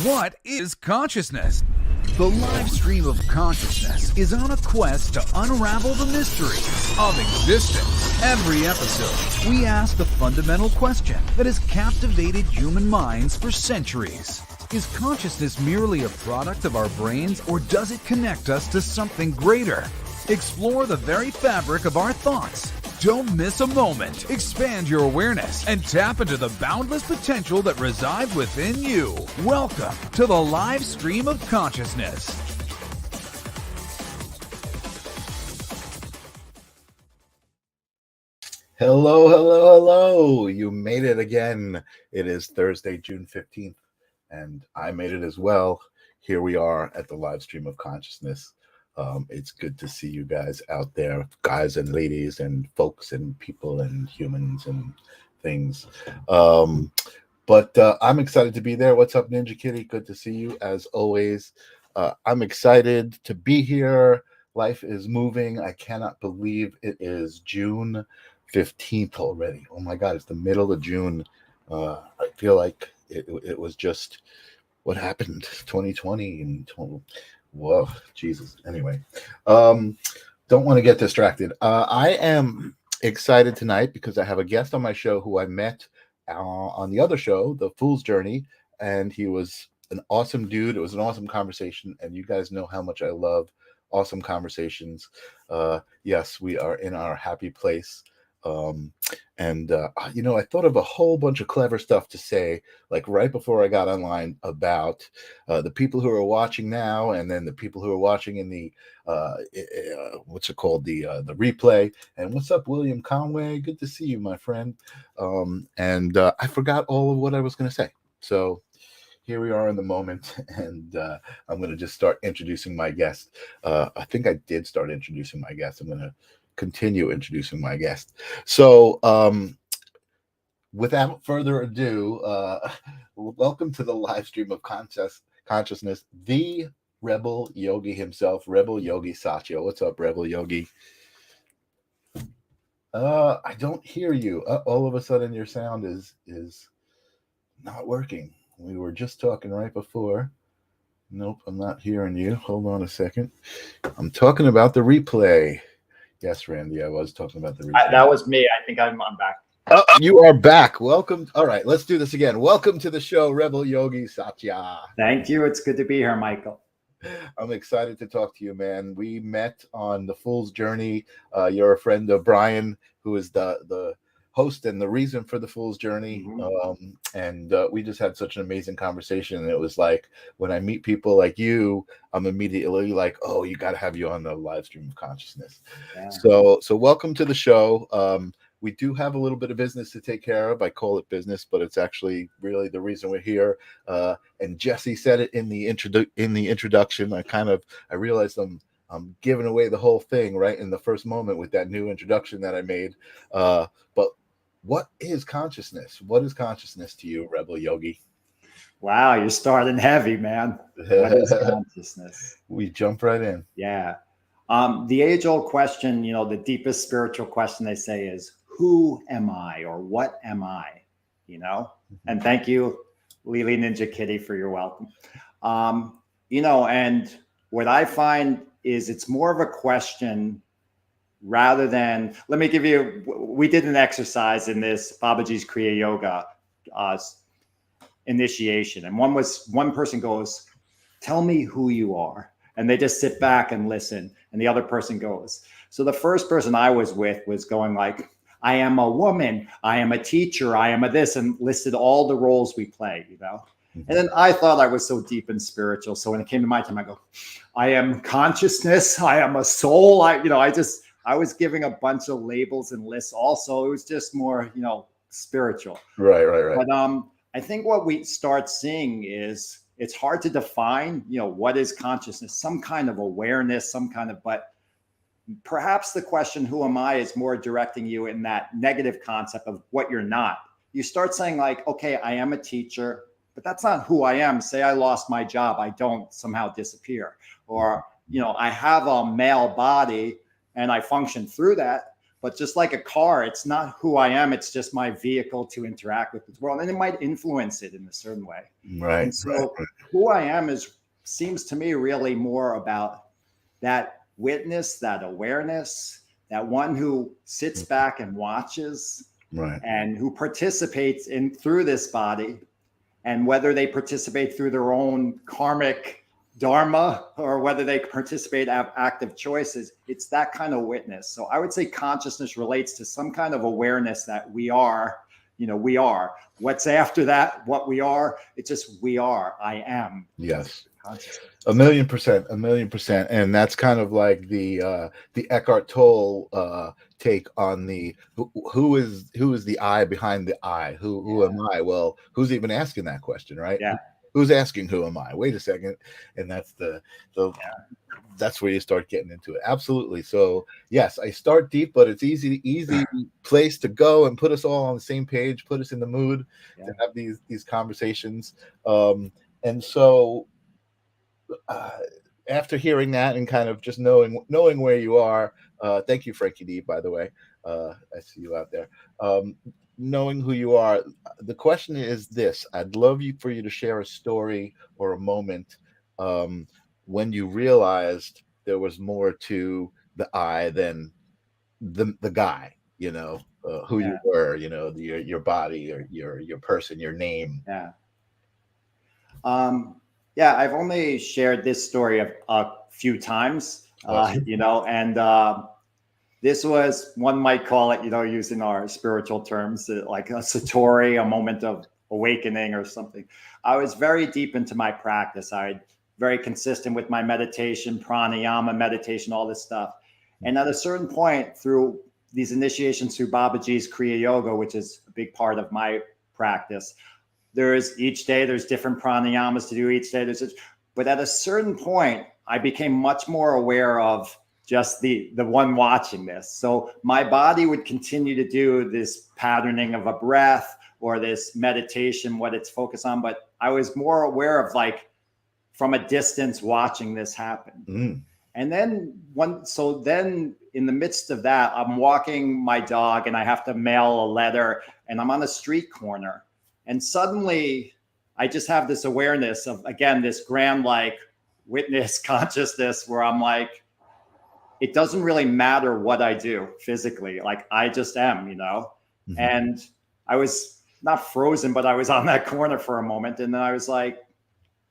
What is consciousness? The live stream of consciousness is on a quest to unravel the mysteries of existence. Every episode, we ask the fundamental question that has captivated human minds for centuries. Is consciousness merely a product of our brains, or does it connect us to something greater? Explore the very fabric of our thoughts. Don't miss a moment. Expand your awareness and tap into the boundless potential that resides within you. Welcome to the live stream of consciousness. Hello, hello, hello. You made it again. It is Thursday, June 15th, and I made it as well. Here we are at the live stream of consciousness. It's good to see you guys out there, guys and ladies and folks and people and humans and things. But I'm excited to be there. What's up, Ninja Kitty? Good to see you as always. I'm excited to be here. Life is moving. I cannot believe it is June 15th already. Oh my God, it's the middle of June. I feel like it was just what happened 2020 and whoa, Jesus. Anyway, don't want to get distracted. I am excited tonight because I have a guest on my show who I met on the other show, The Fool's Journey, and he was an awesome dude. It was an awesome conversation, and you guys know how much I love awesome conversations. Yes, we are in our happy place. I thought of a whole bunch of clever stuff to say, like right before I got online, about the people who are watching now, and then the people who are watching in the what's it called, the replay. And what's up, William Conway? Good to see you, my friend. I forgot all of what I was going to say. So here we are in the moment, and I'm going to just start introducing my guest. I think I did start introducing my guest. I'm going to continue introducing my guest. So without further ado, welcome to the live stream of consciousness, the Rebel Yogi himself, Rebel Yogi Satya. What's up, Rebel Yogi? I don't hear you. All of a sudden your sound is not working. We were just talking right before. Nope, I'm not hearing you. Hold on a second. I'm talking about the replay. Yes, Randy, I was talking about the replay. That was me. I think I'm back. Oh, you are back. Welcome. All right, let's do this again. Welcome to the show, Rebel Yogi Satya. Thank you. It's good to be here, Michael. I'm excited to talk to you, man. We met on The Fool's Journey. You're a friend of Brian, who is the host and the reason for The Fool's Journey. Mm-hmm. We just had such an amazing conversation. And it was like, when I meet people like you, I'm immediately like, oh, you got to have you on the live stream of consciousness. Yeah. So welcome to the show. We do have a little bit of business to take care of. I call it business, but it's actually really the reason we're here. And Jesse said it in the introduction. I realized I'm giving away the whole thing right in the first moment with that new introduction that I made. But what is consciousness? What is consciousness to you, Rebel Yogi? Wow, you're starting heavy, man. What is consciousness? We jump right in. Yeah. The age-old question, the deepest spiritual question they say is, who am I, or what am I? And thank you, Lily Ninja Kitty, for your welcome. And what I find is it's more of a question rather than, let me give you, we did an exercise in this Babaji's Kriya Yoga initiation. And one person goes, tell me who you are. And they just sit back and listen. And the other person goes. So the first person I was with was going like, I am a woman, I am a teacher, I am a this, and listed all the roles we play, And then I thought I was so deep and spiritual. So when it came to my time, I go, I am consciousness, I am a soul. I was giving a bunch of labels and lists also. It was just more, spiritual. Right. But I think what we start seeing is it's hard to define, what is consciousness, some kind of awareness, but perhaps the question, who am I, is more directing you in that negative concept of what you're not. You start saying like, okay, I am a teacher, but that's not who I am. Say I lost my job, I don't somehow disappear. Or, I have a male body and I function through that, But just like a car, it's not who I am. It's just my vehicle to interact with this world. And it might influence it in a certain way. Right. And so who I am seems to me really more about that witness, that awareness, that one who sits back and watches, right, and who participates through this body. And whether they participate through their own karmic dharma or whether they participate active choices, it's that kind of witness. So I would say consciousness relates to some kind of awareness that we are. We are. What's after that? What we are? It's just we are. I am. yes, consciousness. 1,000,000%, and that's kind of like the Eckhart Tolle take on the who is the I behind the I? Who am I? Well, who's even asking that question, right? Yeah. Who's asking who am I? Wait a second, and that's the that's where you start getting into it. Absolutely. So yes, I start deep, but it's easy place to go and put us all on the same page, put us in the mood to have these conversations. And so after hearing that and kind of just knowing where you are, thank you, Frankie D, by the way. I see you out there. Knowing who you are, the question is this: I'd love for you to share a story or a moment when you realized there was more to the I than the guy, who you were, your body or your person, your name. I've only shared this story a few times, and this was, one might call it, using our spiritual terms, like a satori, a moment of awakening or something. I was very deep into my practice. I very consistent with my meditation, pranayama meditation, all this stuff. And at a certain point, through these initiations through Babaji's Kriya Yoga, which is a big part of my practice, each day there's different pranayamas to do each day. But at a certain point, I became much more aware of just the one watching this. So my body would continue to do this patterning of a breath or this meditation, what it's focused on. But I was more aware of, like, from a distance watching this happen. And then then in the midst of that, I'm walking my dog and I have to mail a letter and I'm on a street corner. And suddenly I just have this awareness of, again, this grand, like, witness consciousness where I'm like, it doesn't really matter what I do physically. Like, I just am, And I was not frozen, but I was on that corner for a moment. And then I was like,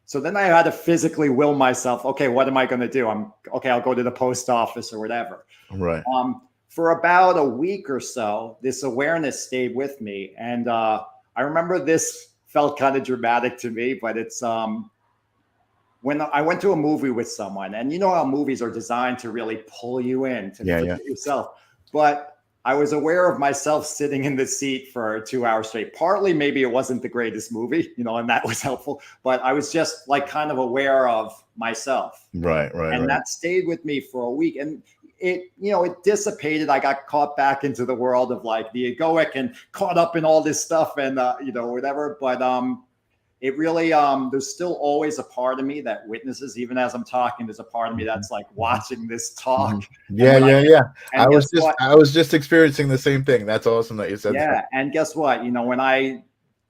so then I had to physically will myself, okay, what am I going to do? I'll go to the post office or whatever. Right. For about a week or so, this awareness stayed with me. And I remember this felt kind of dramatic to me, but it's when I went to a movie with someone, and you know how movies are designed to really pull you in to yourself. But I was aware of myself sitting in the seat for 2 hours straight. Partly, maybe it wasn't the greatest movie, and that was helpful. But I was just, like, kind of aware of myself. Right. And that stayed with me for a week. And it dissipated. I got caught back into the world of, like, the egoic and caught up in all this stuff and, whatever. But it really, there's still always a part of me that witnesses, even as I'm talking, there's a part of me that's, like, watching this talk. Yeah. I was just experiencing the same thing. That's awesome that you said that. Yeah. And guess what? When I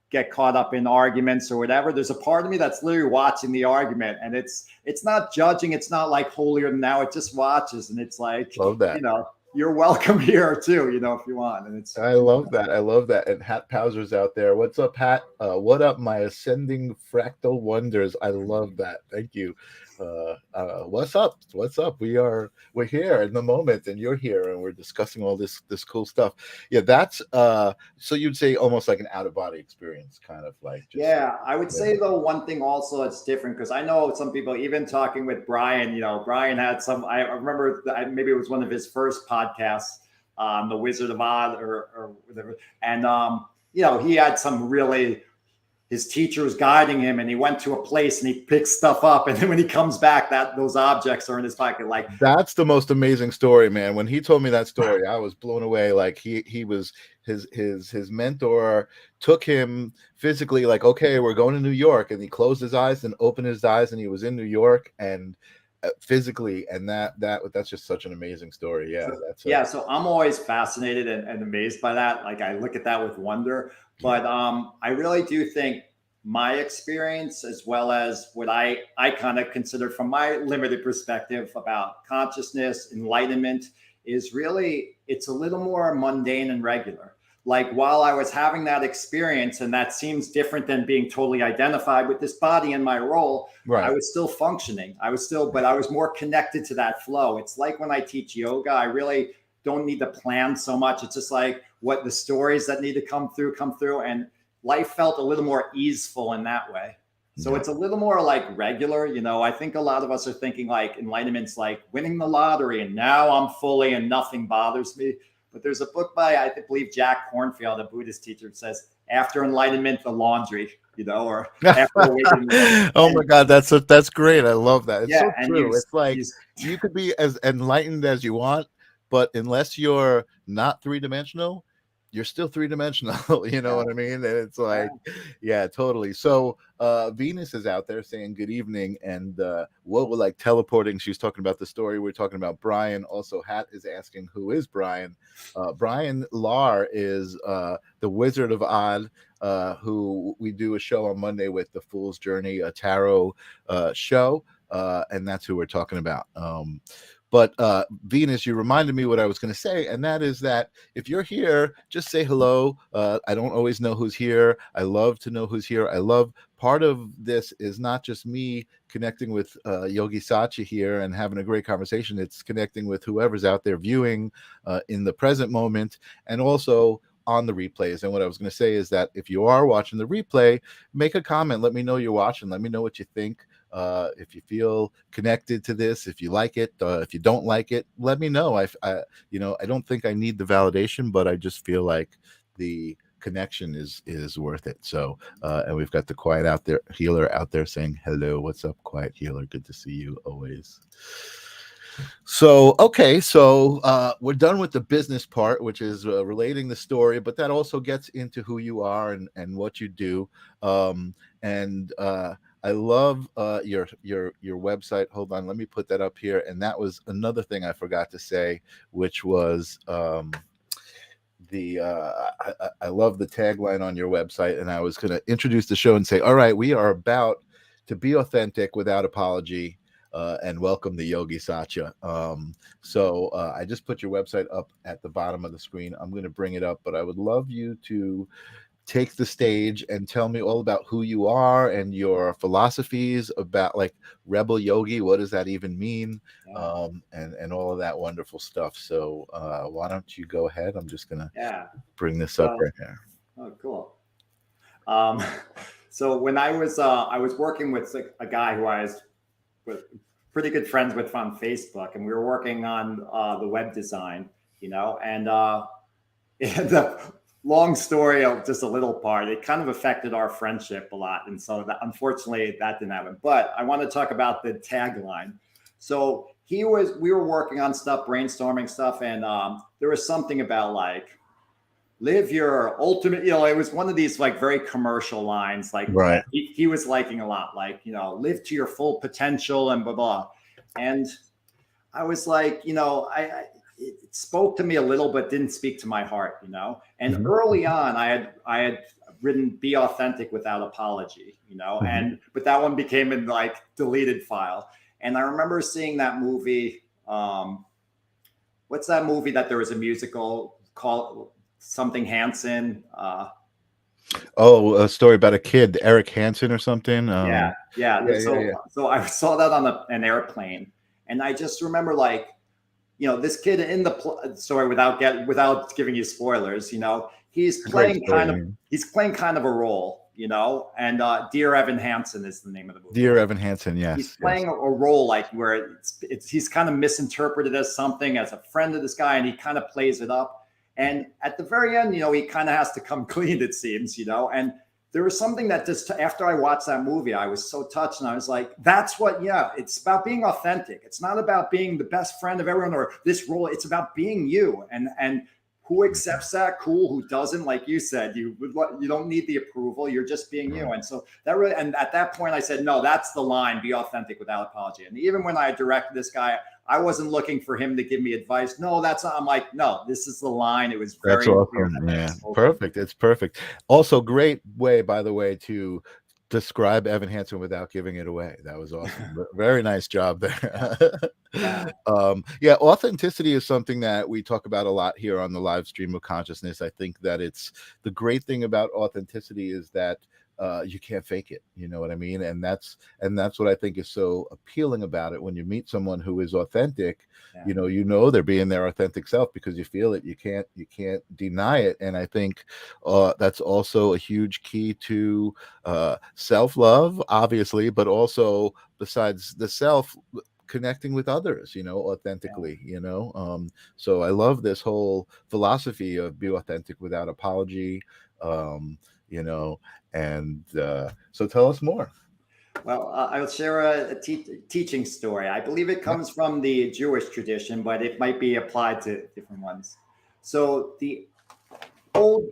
get caught up in arguments or whatever, there's a part of me that's literally watching the argument, and it's not judging. It's not like holier than thou. It just watches, and it's like, love that. You're welcome here too, if you want. And I love that. And Hat Powser's out there. What's up, Hat? What up, my ascending fractal wonders? I love that. Thank you. What's up? We're here in the moment, and you're here, and we're discussing all this cool stuff. Yeah, that's so you'd say almost like an out-of-body experience, kind of like. I would say, though, one thing also that's different, because I know some people, even talking with Brian, Brian had some, I remember maybe it was one of his first podcasts, the Wizard of Oz or whatever, and he had some really, his teacher was guiding him, and he went to a place and he picked stuff up, and then when he comes back, those objects are in his pocket. Like, that's the most amazing story, man. When he told me that story, I was blown away. Like, he was his mentor took him physically, like, okay, we're going to New York, and he closed his eyes and opened his eyes, and he was in New York, and physically, and that's just such an amazing story. Yeah, so I'm always fascinated and amazed by that. Like I look at that with wonder, but I really do think my experience, as well as what I kind of consider from my limited perspective about consciousness, enlightenment, is really, it's a little more mundane and regular. Like while I was having that experience, and that seems different than being totally identified with this body and my role, right. I was still functioning. But I was more connected to that flow. It's like when I teach yoga, I really don't need to plan so much. It's just like what the stories that need to come through. And life felt a little more easeful in that way. So it's a little more like regular, I think a lot of us are thinking like enlightenment's like winning the lottery and now I'm fully and nothing bothers me. But there's a book by, I believe, Jack Kornfield, a Buddhist teacher, says, after enlightenment, the laundry, or after awakening. Oh my God, that's great. I love that. It's so true. It's like you could be as enlightened as you want, but unless you're not three-dimensional, you're still three-dimensional. You know what I mean? And it's like, yeah, totally. So Venus is out there saying good evening, and what we're like teleporting. She's talking about the story. We're talking about Brian. Also, Hat is asking who is Brian. Brian Lahr is the Wizard of Oz, who we do a show on Monday with, the Fool's Journey, a tarot show, and that's who we're talking about. But Venus, you reminded me what I was going to say, and that is that if you're here, just say hello. I don't always know who's here. I love to know who's here. I love part of this is not just me connecting with Yogi Satya here and having a great conversation. It's connecting with whoever's out there viewing in the present moment, and also on the replays. And what I was going to say is that if you are watching the replay, make a comment. Let me know you're watching. Let me know what you think. If you feel connected to this, if you like it, if you don't like it, let me know. I don't think I need the validation, but I just feel like the connection is worth it. So, and we've got the quiet out there healer out there saying hello. What's up, quiet healer? Good to see you always. So, okay, so we're done with the business part, which is relating the story, but that also gets into who you are and what you do. I love your website. Hold on, let me put that up here. And that was another thing I forgot to say, which was I love the tagline on your website. And I was going to introduce the show and say, all right, we are about to be authentic without apology. And welcome to Yogi Satya. So I just put your website up at the bottom of the screen. I'm going to bring it up, but I would love you to take the stage and tell me all about who you are and your philosophies about like rebel yogi. What does that even mean? And all of that wonderful stuff. So why don't you go ahead? I'm just going to bring this up right here. Oh, cool. So when I was working with a guy who I was pretty good friends with on Facebook, and we were working on the web design, and the long story of just a little part, it kind of affected our friendship a lot. And so unfortunately that didn't happen, but I want to talk about the tagline. So we were working on stuff, brainstorming stuff. And there was something about like, live your ultimate, it was one of these like very commercial lines, like right. He was liking a lot, like, live to your full potential and blah, blah. And I was like, it spoke to me a little, but didn't speak to my heart, and early on I had written be authentic without apology, but that one became in like deleted file. And I remember seeing that movie. What's that movie that there was a musical called something Hansen? A story about a kid, Eric Hansen or something. So I saw that on an airplane, and I just remember like, this kid in the story, without giving you spoilers, he's playing kind of a role, and Dear Evan Hansen is the name of the movie. Dear Evan Hansen, yes. He's playing a role like where he's kind of misinterpreted as something, as a friend of this guy, and he kind of plays it up. And at the very end, he kind of has to come clean, it seems, and there was something that just after I watched that movie, I was so touched, and I was like, that's what, it's about being authentic. It's not about being the best friend of everyone or this role. It's about being you and Who accepts that? Cool. Who doesn't? Like you said, you don't need the approval. You're just being you. And so that really, and at that point I said, no, that's the line. Be authentic without apology. And even when I directed this guy, I wasn't looking for him to give me advice. No, I'm like, no, this is the line. It was very That's clear awesome. that Yeah, that's open. perfect. It's perfect. Also, great way, by the way, to describe Evan Hansen without giving it away. That was awesome. Very nice job there. Yeah. Yeah, authenticity is something that we talk about a lot here on the live stream of consciousness. I think that it's the great thing about authenticity is that you can't fake it. You know what I mean? And that's what I think is so appealing about it. When you meet someone who is authentic, Yeah. you know they're being their authentic self because you feel it. You can't deny it. And I think that's also a huge key to self-love, obviously, but also besides the self, connecting with others, authentically. So I love this whole philosophy of be authentic without apology. And so tell us more. Well, I'll share a teaching story. I believe it comes from the Jewish tradition, but it might be applied to different ones. So the old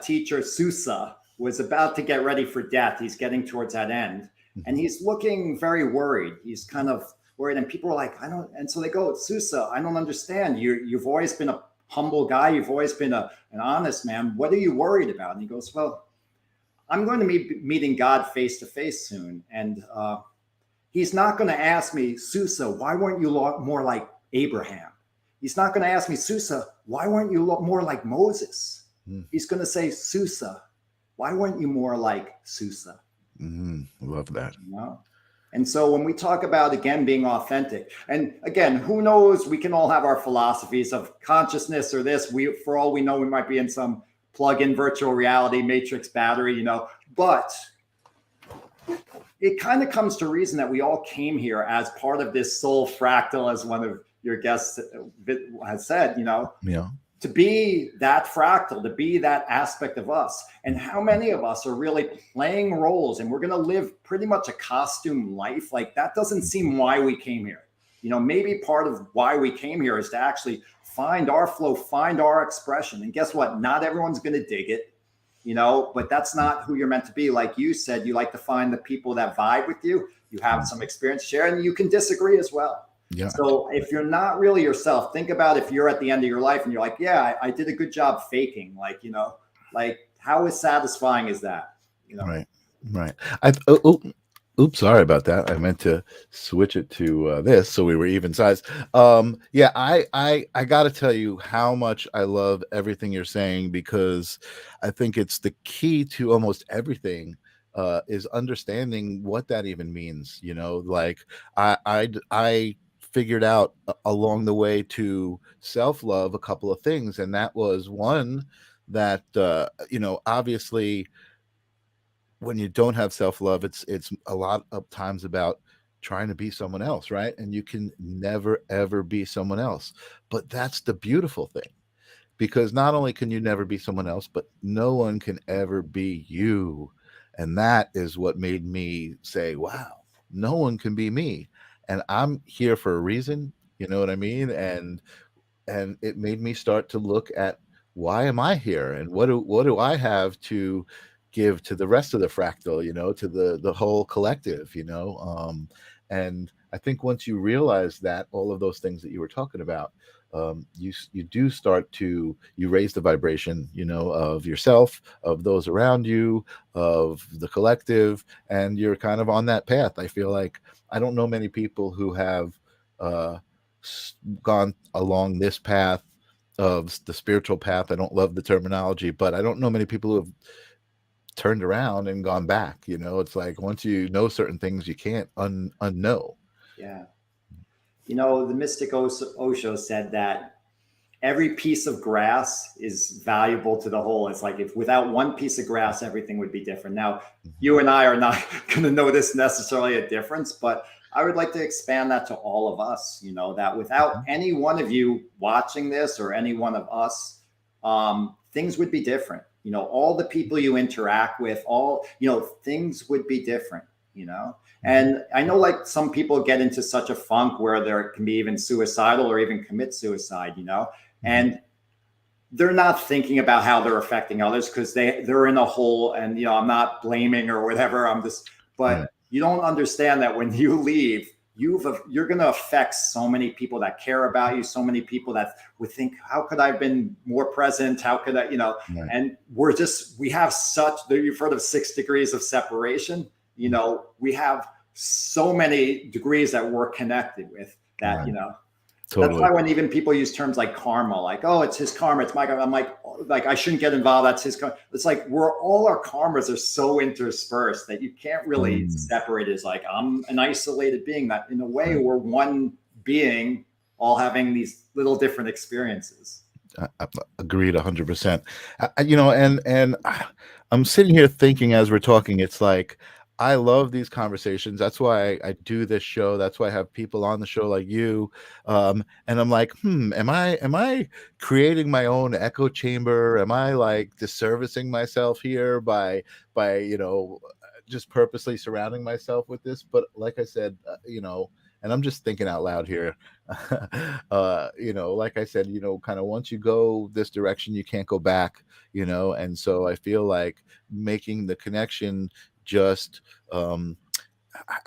teacher Susa was about to get ready for death. He's getting towards that end, and he's looking very worried. He's kind of worried, and people are like, I don't. And so they go, Susa, I don't understand. You've always been a humble guy. You've always been an honest man. What are you worried about? And he goes, well, I'm going to be meeting God face to face soon. And he's not going to ask me, Susa, why weren't you more like Abraham? He's not going to ask me, Susa, why weren't you more like Moses? He's going to say, Susa, why weren't you more like Susa? Love that. And so when we talk about, again, being authentic, and again, who knows, we can all have our philosophies of consciousness or this. For all we know, we might be in some plug-in virtual reality matrix battery, but it kind of comes to reason that we all came here as part of this soul fractal, as one of your guests has said, to be that fractal, to be that aspect of us. And how many of us are really playing roles, and we're going to live pretty much a costume life? Like, that doesn't seem why we came here. Maybe part of why we came here is to actually find our flow, find our expression. And guess what? Not everyone's going to dig it, but that's not who you're meant to be. Like you said, you like to find the people that vibe with you. You have some experience to share, and you can disagree as well. Yeah. So if you're not really yourself, think about if you're at the end of your life and you're like, yeah, I did a good job faking. Like, how satisfying is that? Right. Oops, sorry about that. I meant to switch it to this so we were even size. Yeah, I got to tell you how much I love everything you're saying, because I think it's the key to almost everything. Is understanding what that even means. Like I figured out along the way to self-love a couple of things, and that was one that obviously, when you don't have self-love, it's a lot of times about trying to be someone else, right? And you can never ever be someone else. But that's the beautiful thing, because not only can you never be someone else, but no one can ever be you. And that is what made me say, wow, no one can be me, and I'm here for a reason. You know what I mean? And it made me start to look at, why am I here, and what do I have to give to the rest of the fractal, to the whole collective, and I think once you realize that, all of those things that you were talking about, you do start to, you raise the vibration, of yourself, of those around you, of the collective, and you're kind of on that path. I feel like I don't know many people who have gone along this path of the spiritual path. I don't love the terminology, but I don't know many people who have turned around and gone back. It's like, once you know certain things, you can't unknow. Yeah. The mystic Osho said that every piece of grass is valuable to the whole. It's like, if without one piece of grass, everything would be different. Now, you and I are not going to notice necessarily a difference, but I would like to expand that to all of us, that without any one of you watching this, or any one of us, things would be different. All the people you interact with, things would be different, And I know, like, some people get into such a funk where there can be even suicidal or even commit suicide, and they're not thinking about how they're affecting others because they're in a hole. And, I'm not blaming or whatever. I'm just, but you don't understand that when you leave, you're going to affect so many people that care about you, so many people that would think, how could I have been more present? How could I, and we have you've heard of 6 degrees of separation. We have so many degrees that we're connected with that, Totally. That's why when even people use terms like karma, like, oh, it's his karma, it's my karma. I'm like, I shouldn't get involved. That's his karma. It's like all our karmas are so interspersed that you can't really separate it as like, I'm an isolated being. That in a way we're one being all having these little different experiences. Agreed 100%. And I'm sitting here thinking as we're talking, it's like, I love these conversations. That's why I do this show. That's why I have people on the show like you. And I'm like, am I creating my own echo chamber? Am I like disservicing myself here by just purposely surrounding myself with this? But like I said, and I'm just thinking out loud here. Like I said, kind of once you go this direction, you can't go back, and so I feel like making the connection just I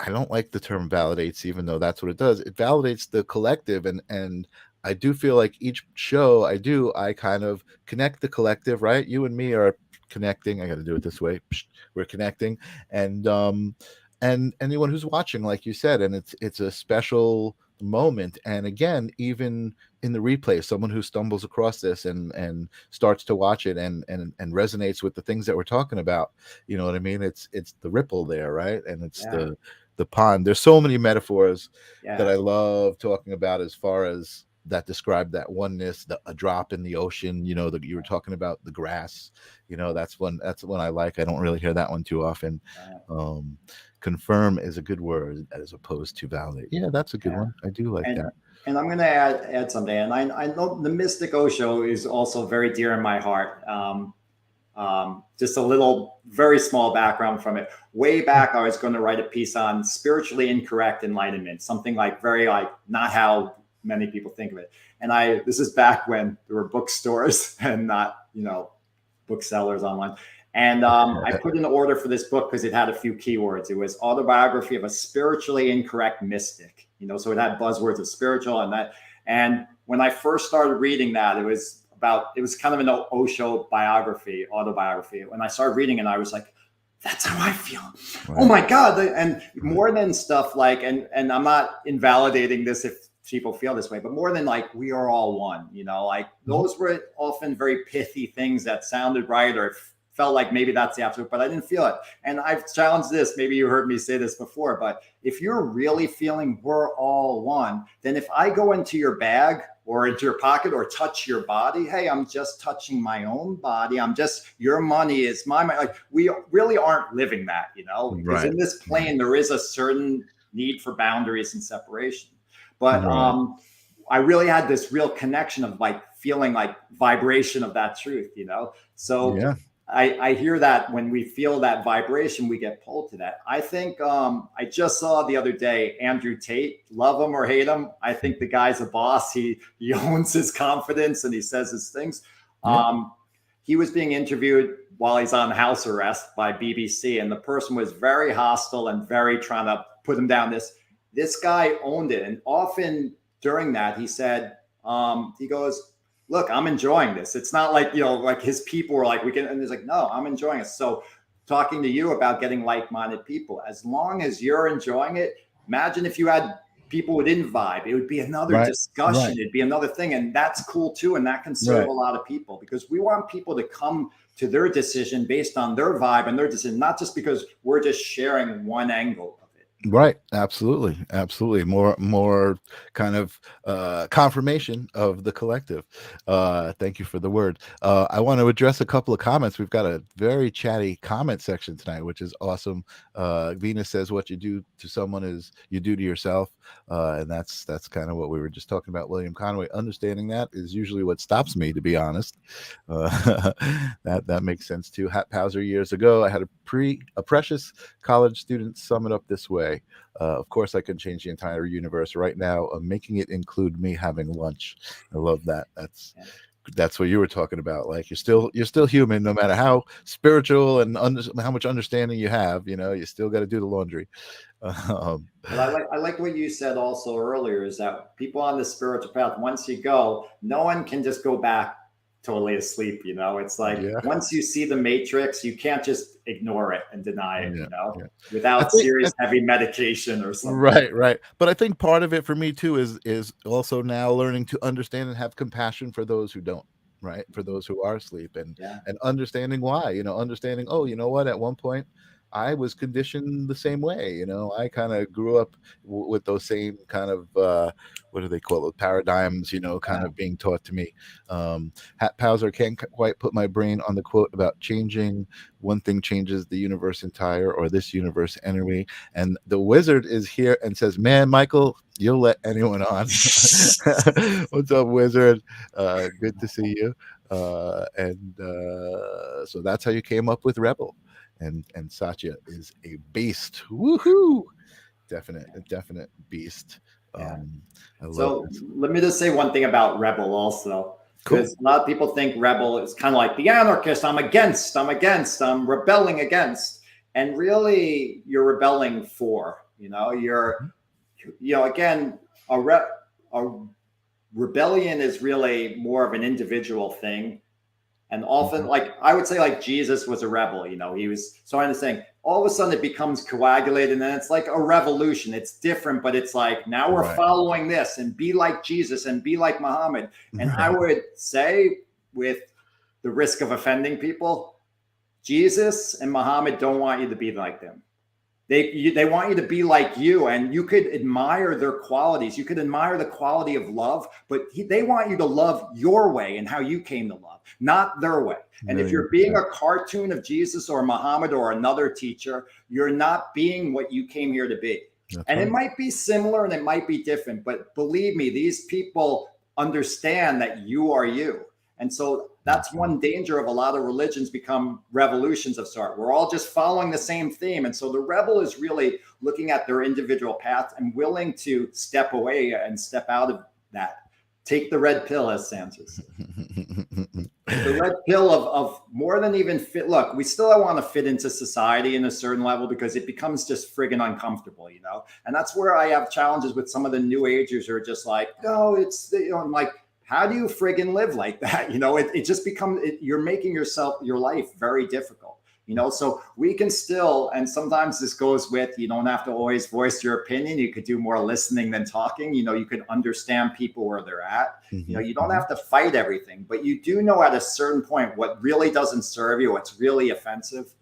don't like the term validates, even though that's what it does. It validates the collective, and I do feel like each show I kind of connect the collective, right? You and me are connecting. I got to do it this way. We're connecting, and anyone who's watching, like you said, and it's a special moment. And again, even in the replay, someone who stumbles across this and starts to watch it and resonates with the things that we're talking about, you know what I mean? It's the ripple there, right? And it's the pond. There's so many metaphors that I love talking about as far as that describe that oneness, a drop in the ocean, that you were talking about, the grass, that's one I like. I don't really hear that one too often. Confirm is a good word as opposed to validate. Yeah, that's a good one. I do like that. And I'm going to add something. And I know the Mystic Osho is also very dear in my heart. Just a little, very small background from it. Way back, I was going to write a piece on spiritually incorrect enlightenment, something like very like not how many people think of it. And this is back when there were bookstores and not, booksellers online. And I put in order for this book because it had a few keywords. It was autobiography of a spiritually incorrect mystic, so it had buzzwords of spiritual and that. And when I first started reading that, it was kind of an Osho autobiography. When I started reading it, I was like, that's how I feel. Right. Oh my God. And more than stuff like, and I'm not invalidating this if people feel this way, but more than like, we are all one, like those were often very pithy things that sounded right or felt like maybe that's the absolute, but I didn't feel it. And I've challenged this. Maybe you heard me say this before, but if you're really feeling we're all one, then if I go into your bag or into your pocket or touch your body, hey, I'm just touching my own body. Your money is my money. Like we really aren't living that, because in this plane, there is a certain need for boundaries and separation. But I really had this real connection of like feeling like vibration of that truth, So I hear that when we feel that vibration, we get pulled to that. I think I just saw the other day, Andrew Tate, love him or hate him. I think the guy's a boss. He owns his confidence and he says his things. He was being interviewed while he's on house arrest by BBC, and the person was very hostile and very trying to put him down. This guy owned it. And often during that, he said, he goes, look, I'm enjoying this. It's not like, like his people were like, and he's like, no, I'm enjoying it. So talking to you about getting like-minded people, as long as you're enjoying it, imagine if you had people who didn't vibe, it would be another discussion. It'd be another thing. And that's cool too. And that can serve a lot of people because we want people to come to their decision based on their vibe and their decision, not just because we're just sharing one angle. Right. Absolutely. More kind of confirmation of the collective. Thank you for the word. I want to address a couple of comments. We've got a very chatty comment section tonight, which is awesome. Venus says what you do to someone is you do to yourself. And that's kind of what we were just talking about. William Conway, understanding that is usually what stops me, to be honest. That makes sense too. Hat Pauser years ago, I had a precious college student sum it up this way. Of course, I can change the entire universe right now, making it include me having lunch. I love that. That's that's what you were talking about. Like you're still human, no matter how spiritual and how much understanding you have. You still got to do the laundry. But I like what you said also earlier, is that people on the spiritual path, once you go, no one can just go back totally asleep. It's like Yeah. once you see the matrix, you can't just ignore it and deny it. Yeah. Without serious heavy medication or something. Right. But I think part of it for me too is also now learning to understand and have compassion for those who don't. Right, for those who are asleep, and understanding why. Understanding, oh, you know what, at one point I was conditioned the same way. I kind of grew up with those same kind of what do they call it, paradigms, kind of being taught to me. Hat Pauser can't quite put my brain on the quote about changing one thing changes the universe entire, or this universe anyway. And the wizard is here and says, man, Michael, you'll let anyone on. What's up, wizard? Good to see you. So that's how you came up with Rebel. And Satya is a beast. Woohoo! Definite beast. So let me just say one thing about Rebel also. Because a lot of people think Rebel is kind of like the anarchist. I'm rebelling against. And really, you're rebelling for. Again, a rebellion is really more of an individual thing. And often, like I would say, like Jesus was a rebel. He was. So I'm saying, all of a sudden it becomes coagulated, and then it's like a revolution. It's different, but it's like now we're following this and be like Jesus and be like Muhammad. And I would say, with the risk of offending people, Jesus and Muhammad don't want you to be like them. They want you to be like you, and you could admire their qualities. You could admire the quality of love, but they want you to love your way and how you came to love, not their way. And if you're being a cartoon of Jesus or Muhammad or another teacher, you're not being what you came here to be. It might be similar and it might be different, but believe me, these people understand that you are you. And so that's one danger of a lot of religions become revolutions of sort. We're all just following the same theme. And so the rebel is really looking at their individual path and willing to step away and step out of that. Take the red pill, as Sam says. The red pill of more than even fit. Look, we still want to fit into society in a certain level because it becomes just friggin' uncomfortable, And that's where I have challenges with some of the new agers who are just like, no, it's, I'm like, how do you friggin' live like that? It just becomes, you're making your life very difficult, so we can still, and sometimes this goes with, you don't have to always voice your opinion. You could do more listening than talking. You could understand people where they're at. You don't have to fight everything, but you do know at a certain point what really doesn't serve you, what's really offensive.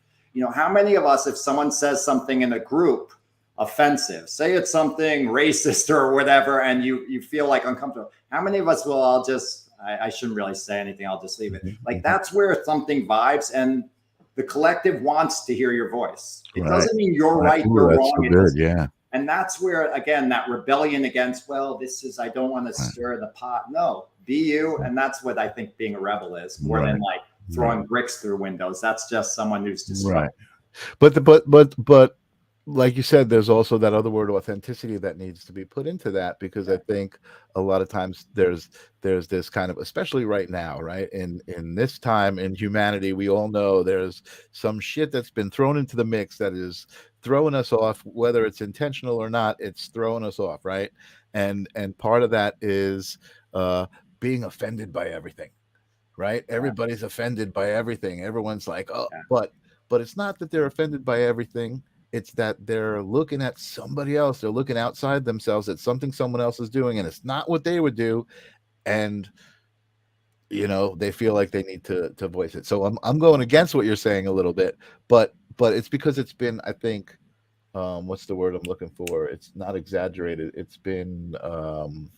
How many of us, if someone says something in a group offensive, say it's something racist or whatever, and you feel like uncomfortable, how many of us will, I shouldn't really say anything, I'll just leave it. Like, that's where something vibes, and the collective wants to hear your voice. It doesn't mean you're right, you're wrong. So good, and that's where, again, that rebellion against, I don't want to stir the pot. No, be you. And that's what I think being a rebel is, more than like throwing bricks through windows. That's just someone who's destructive. But like you said, there's also that other word, authenticity, that needs to be put into that, because I think a lot of times there's this kind of, especially right now, right, in this time in humanity, we all know there's some shit that's been thrown into the mix that is throwing us off, whether it's intentional or not. It's throwing us off, right? And part of that is being offended by everything, right? Everybody's offended by everything. Everyone's like, oh, but it's not that they're offended by everything. It's that they're looking at somebody else. They're looking outside themselves at something someone else is doing, and it's not what they would do. And, they feel like they need to voice it. So I'm going against what you're saying a little bit, but it's because it's been, I think, what's the word I'm looking for? It's not exaggerated. It's been, oh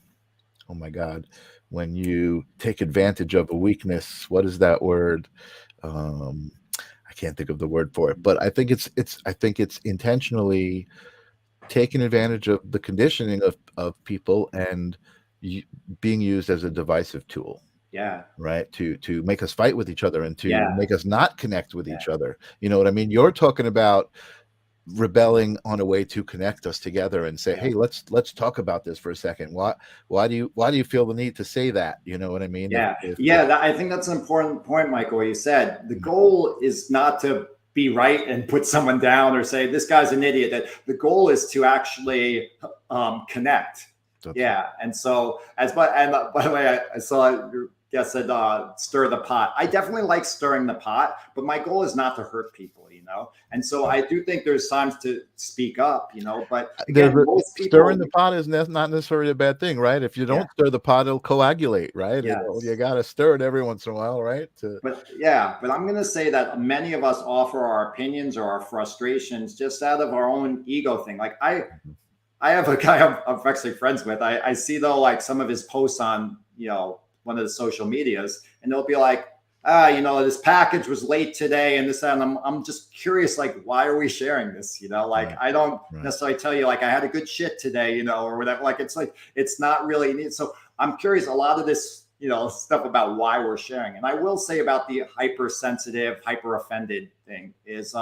my God, when you take advantage of a weakness, what is that word? I can't think of the word for it, but I think it's intentionally taking advantage of the conditioning of people and being used as a divisive tool. Right. To make us fight with each other and to make us not connect with each other. You know what I mean? You're talking about rebelling on a way to connect us together and say, hey, let's talk about this for a second. Why do you feel the need to say that? You know what I mean? Yeah. I think that's an important point, Michael. What you said, the goal is not to be right and put someone down or say this guy's an idiot. That the goal is to actually connect. Yeah. And so by the way, I saw your guest said stir the pot. I definitely like stirring the pot, but my goal is not to hurt people, you know. And so I do think there's times to speak up, you know. But again, most people, stirring the pot is not necessarily a bad thing, right? If you don't stir the pot, it'll coagulate, right? Yes. You got to stir it every once in a while, right? But I'm going to say that many of us offer our opinions or our frustrations just out of our own ego thing. Like I have a guy I'm actually friends with. I see though, like some of his posts on, you know, one of the social medias, and they'll be like, you know, this package was late today and this, and I'm just curious, like, why are we sharing this? You know, like, I don't necessarily tell you like I had a good shit today, you know, or whatever. Like, it's not really neat. So I'm curious, a lot of this, you know, stuff about why we're sharing. And I will say about the hypersensitive, hyper offended thing is,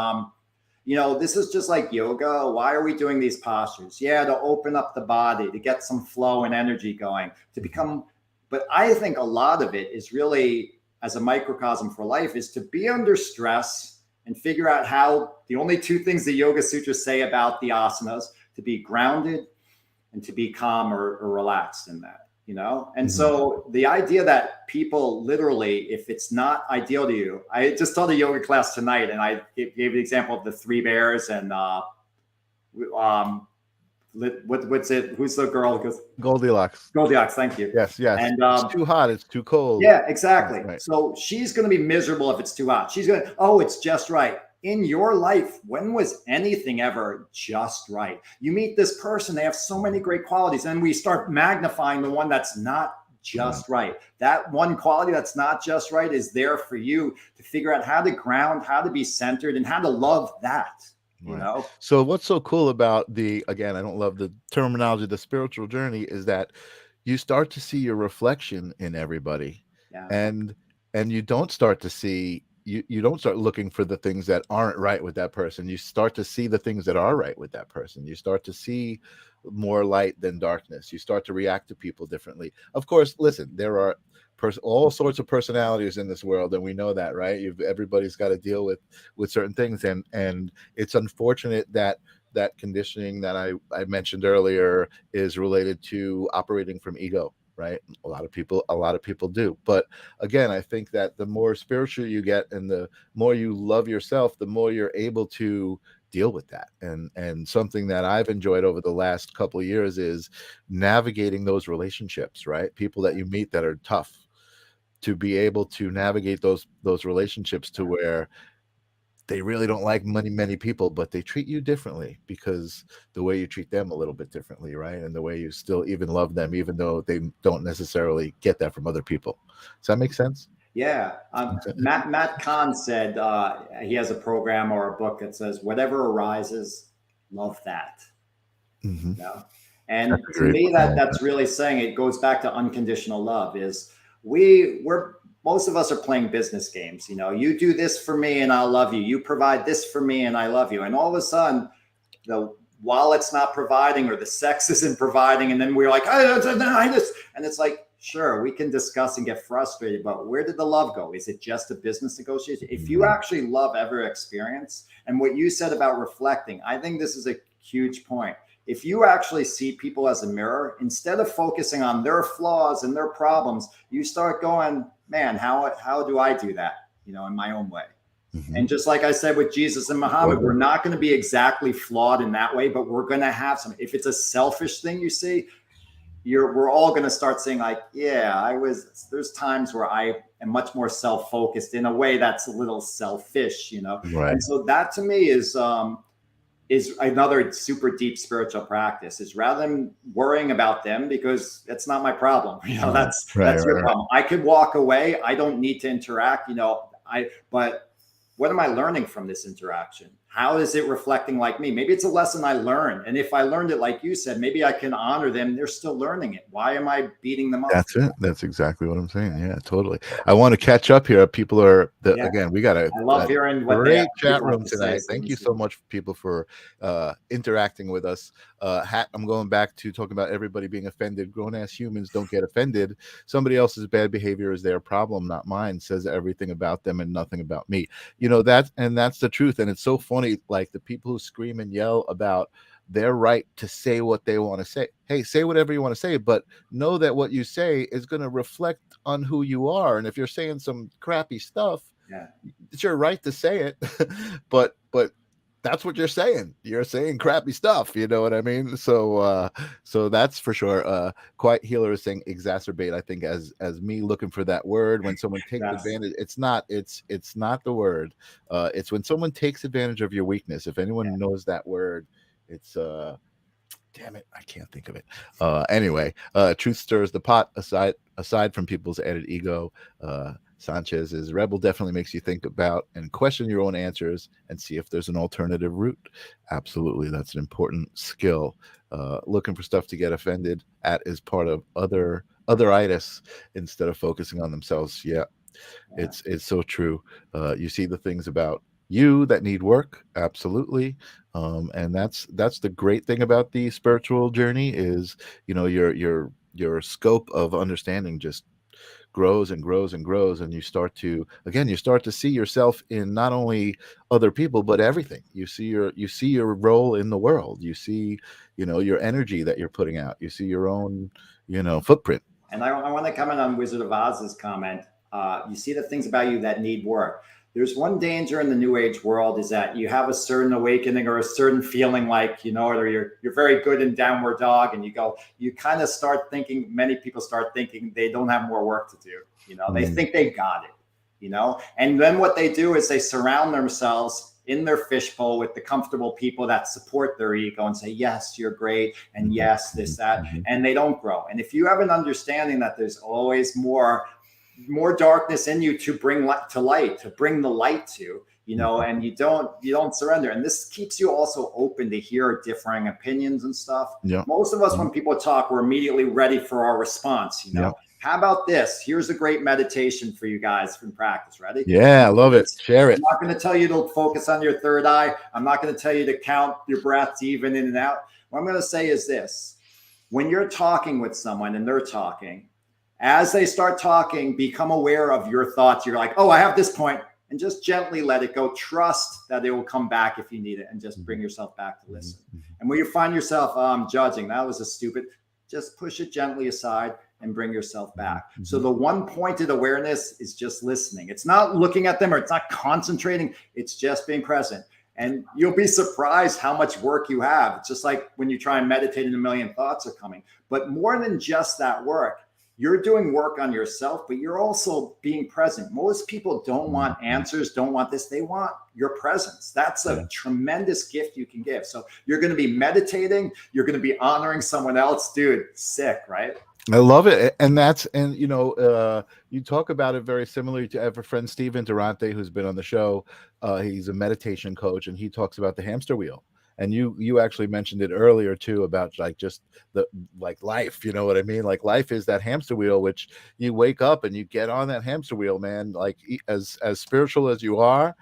you know, this is just like yoga. Why are we doing these postures? Yeah, to open up the body, to get some flow and energy going, to become. But I think a lot of it is really, as a microcosm for life, is to be under stress and figure out how the only two things the Yoga Sutras say about the asanas, to be grounded and to be calm or relaxed in that, you know? And so the idea that people literally, if it's not ideal to you, I just taught a yoga class tonight and I gave the example of the three bears and what's it? Who's the girl who goes? Goldilocks. Goldilocks. Thank you. Yes. And it's too hot. It's too cold. Yeah, exactly. Right. So she's going to be miserable if it's too hot. She's going to, oh, it's just right. In your life, when was anything ever just right? You meet this person, they have so many great qualities, and we start magnifying the one that's not just right. That one quality that's not just right is there for you to figure out how to ground, how to be centered, and how to love that. You know? So what's so cool about again, I don't love the terminology, the spiritual journey, is that you start to see your reflection in everybody. And you don't start to see, you don't start looking for the things that aren't right with that person. You start to see the things that are right with that person. You start to see more light than darkness. You start to react to people differently. Of course, listen, there are all sorts of personalities in this world, and we know that, right? Everybody's got to deal with certain things, and it's unfortunate that conditioning that I mentioned earlier is related to operating from ego, right? A lot of people do. But again, I think that the more spiritual you get and the more you love yourself, the more you're able to deal with that. And something that I've enjoyed over the last couple of years is navigating those relationships, right? People that you meet that are tough, to be able to navigate those relationships to where they really don't like many people, but they treat you differently because the way you treat them a little bit differently, right? And the way you still even love them, even though they don't necessarily get that from other people. Does that make sense? Yeah. Matt Kahn said he has a program or a book that says, whatever arises, love that. You know? And to me, that's really saying, it goes back to unconditional love. Is most of us are playing business games. You know, you do this for me and I'll love you. You provide this for me and I love you. And all of a sudden, the wallet's not providing or the sex isn't providing. And then we're like, and it's like, sure, we can discuss and get frustrated, but where did the love go? Is it just a business negotiation? If you actually love every experience, and what you said about reflecting, I think this is a huge point. If you actually see people as a mirror, instead of focusing on their flaws and their problems, you start going, man, how do I do that? You know, in my own way. And just like I said with Jesus and Muhammad, we're not going to be exactly flawed in that way, but we're going to have some. If it's a selfish thing you see, we're all going to start saying like, yeah, there's times where I am much more self-focused in a way that's a little selfish, you know? Right. And so that to me is another super deep spiritual practice, is rather than worrying about them, because that's not my problem. You know, that's your problem. I could walk away. I don't need to interact, you know, but what am I learning from this interaction? How is it reflecting like me? Maybe it's a lesson I learned. And if I learned it, like you said, maybe I can honor them. They're still learning it. Why am I beating them up? That's it. That's exactly what I'm saying. Yeah, totally. I want to catch up here. People are Yeah. again. We got I love hearing what great chat people have room to say. tonight. Thank you so much, people, for interacting with us. Hat. I'm going back to talking about everybody being offended. Grown ass humans don't get offended. Somebody else's bad behavior is their problem, not mine. Says everything about them and nothing about me. You know that's the truth. And it's so funny. Like the people who scream and yell about their right to say what they want to say. Hey, say whatever you want to say, but know that what you say is going to reflect on who you are. And if you're saying some crappy stuff, Yeah, it's your right to say it. but that's what you're saying. You're saying crappy stuff. You know what I mean? So that's for sure. Quiet Healer is saying exacerbate. I think as me looking for that word when someone takes advantage. It's not the word. It's when someone takes advantage of your weakness. If anyone knows that word, it's damn it, I can't think of it. Anyway, truth stirs the pot. Aside from people's added ego, Sanchez's rebel definitely makes you think about and question your own answers and see if there's an alternative route. Absolutely, that's an important skill. Looking for stuff to get offended at is part of otheritis instead of focusing on themselves. Yeah. It's so true. You see the things about you that need work, absolutely. And that's the great thing about the spiritual journey is, you know, your scope of understanding just grows and grows and grows, and you start to see yourself in not only other people but everything. You see your role in the world. You see, you know, your energy that you're putting out. You see your own, you know, footprint. And I want to comment on Wizard of Oz's comment. You see the things about you that need work. There's one danger in the new age world is that you have a certain awakening or a certain feeling like, you know, or you're very good in downward dog, and you kind of start thinking, many people start thinking they don't have more work to do. You know, they think they got it, you know, and then what they do is they surround themselves in their fishbowl with the comfortable people that support their ego and say, yes, you're great. And yes, this, that, and they don't grow. And if you have an understanding that there's always more darkness in you to bring light to bring the light to, you know, and you don't surrender. And this keeps you also open to hear differing opinions and stuff. Yeah. Most of us, when people talk, we're immediately ready for our response, you know. Yeah. How about this? Here's a great meditation for you guys from practice. Ready? Yeah, I love it. Share it. I'm not going to tell you to focus on your third eye. I'm not going to tell you to count your breaths even in and out. What I'm going to say is this. When you're talking with someone and they're talking, as they start talking, become aware of your thoughts. You're like, oh, I have this point, and just gently let it go. Trust that it will come back if you need it, and just bring yourself back to listen. And when you find yourself judging, that was a stupid, just push it gently aside and bring yourself back. So the one pointed awareness is just listening. It's not looking at them or it's not concentrating. It's just being present. And you'll be surprised how much work you have. It's just like when you try and meditate and a million thoughts are coming. But more than just that work, you're doing work on yourself, but you're also being present. Most people don't want answers, don't want this. They want your presence. That's a tremendous gift you can give. So you're going to be meditating. You're going to be honoring someone else. Dude, sick, right? I love it. And you know, you talk about it very similarly to our friend Steven Durante, who's been on the show. He's a meditation coach, and he talks about the hamster wheel. And you actually mentioned it earlier too, about like just like life, you know what I mean? Like life is that hamster wheel, which you wake up and you get on that hamster wheel, man. Like as spiritual as you are,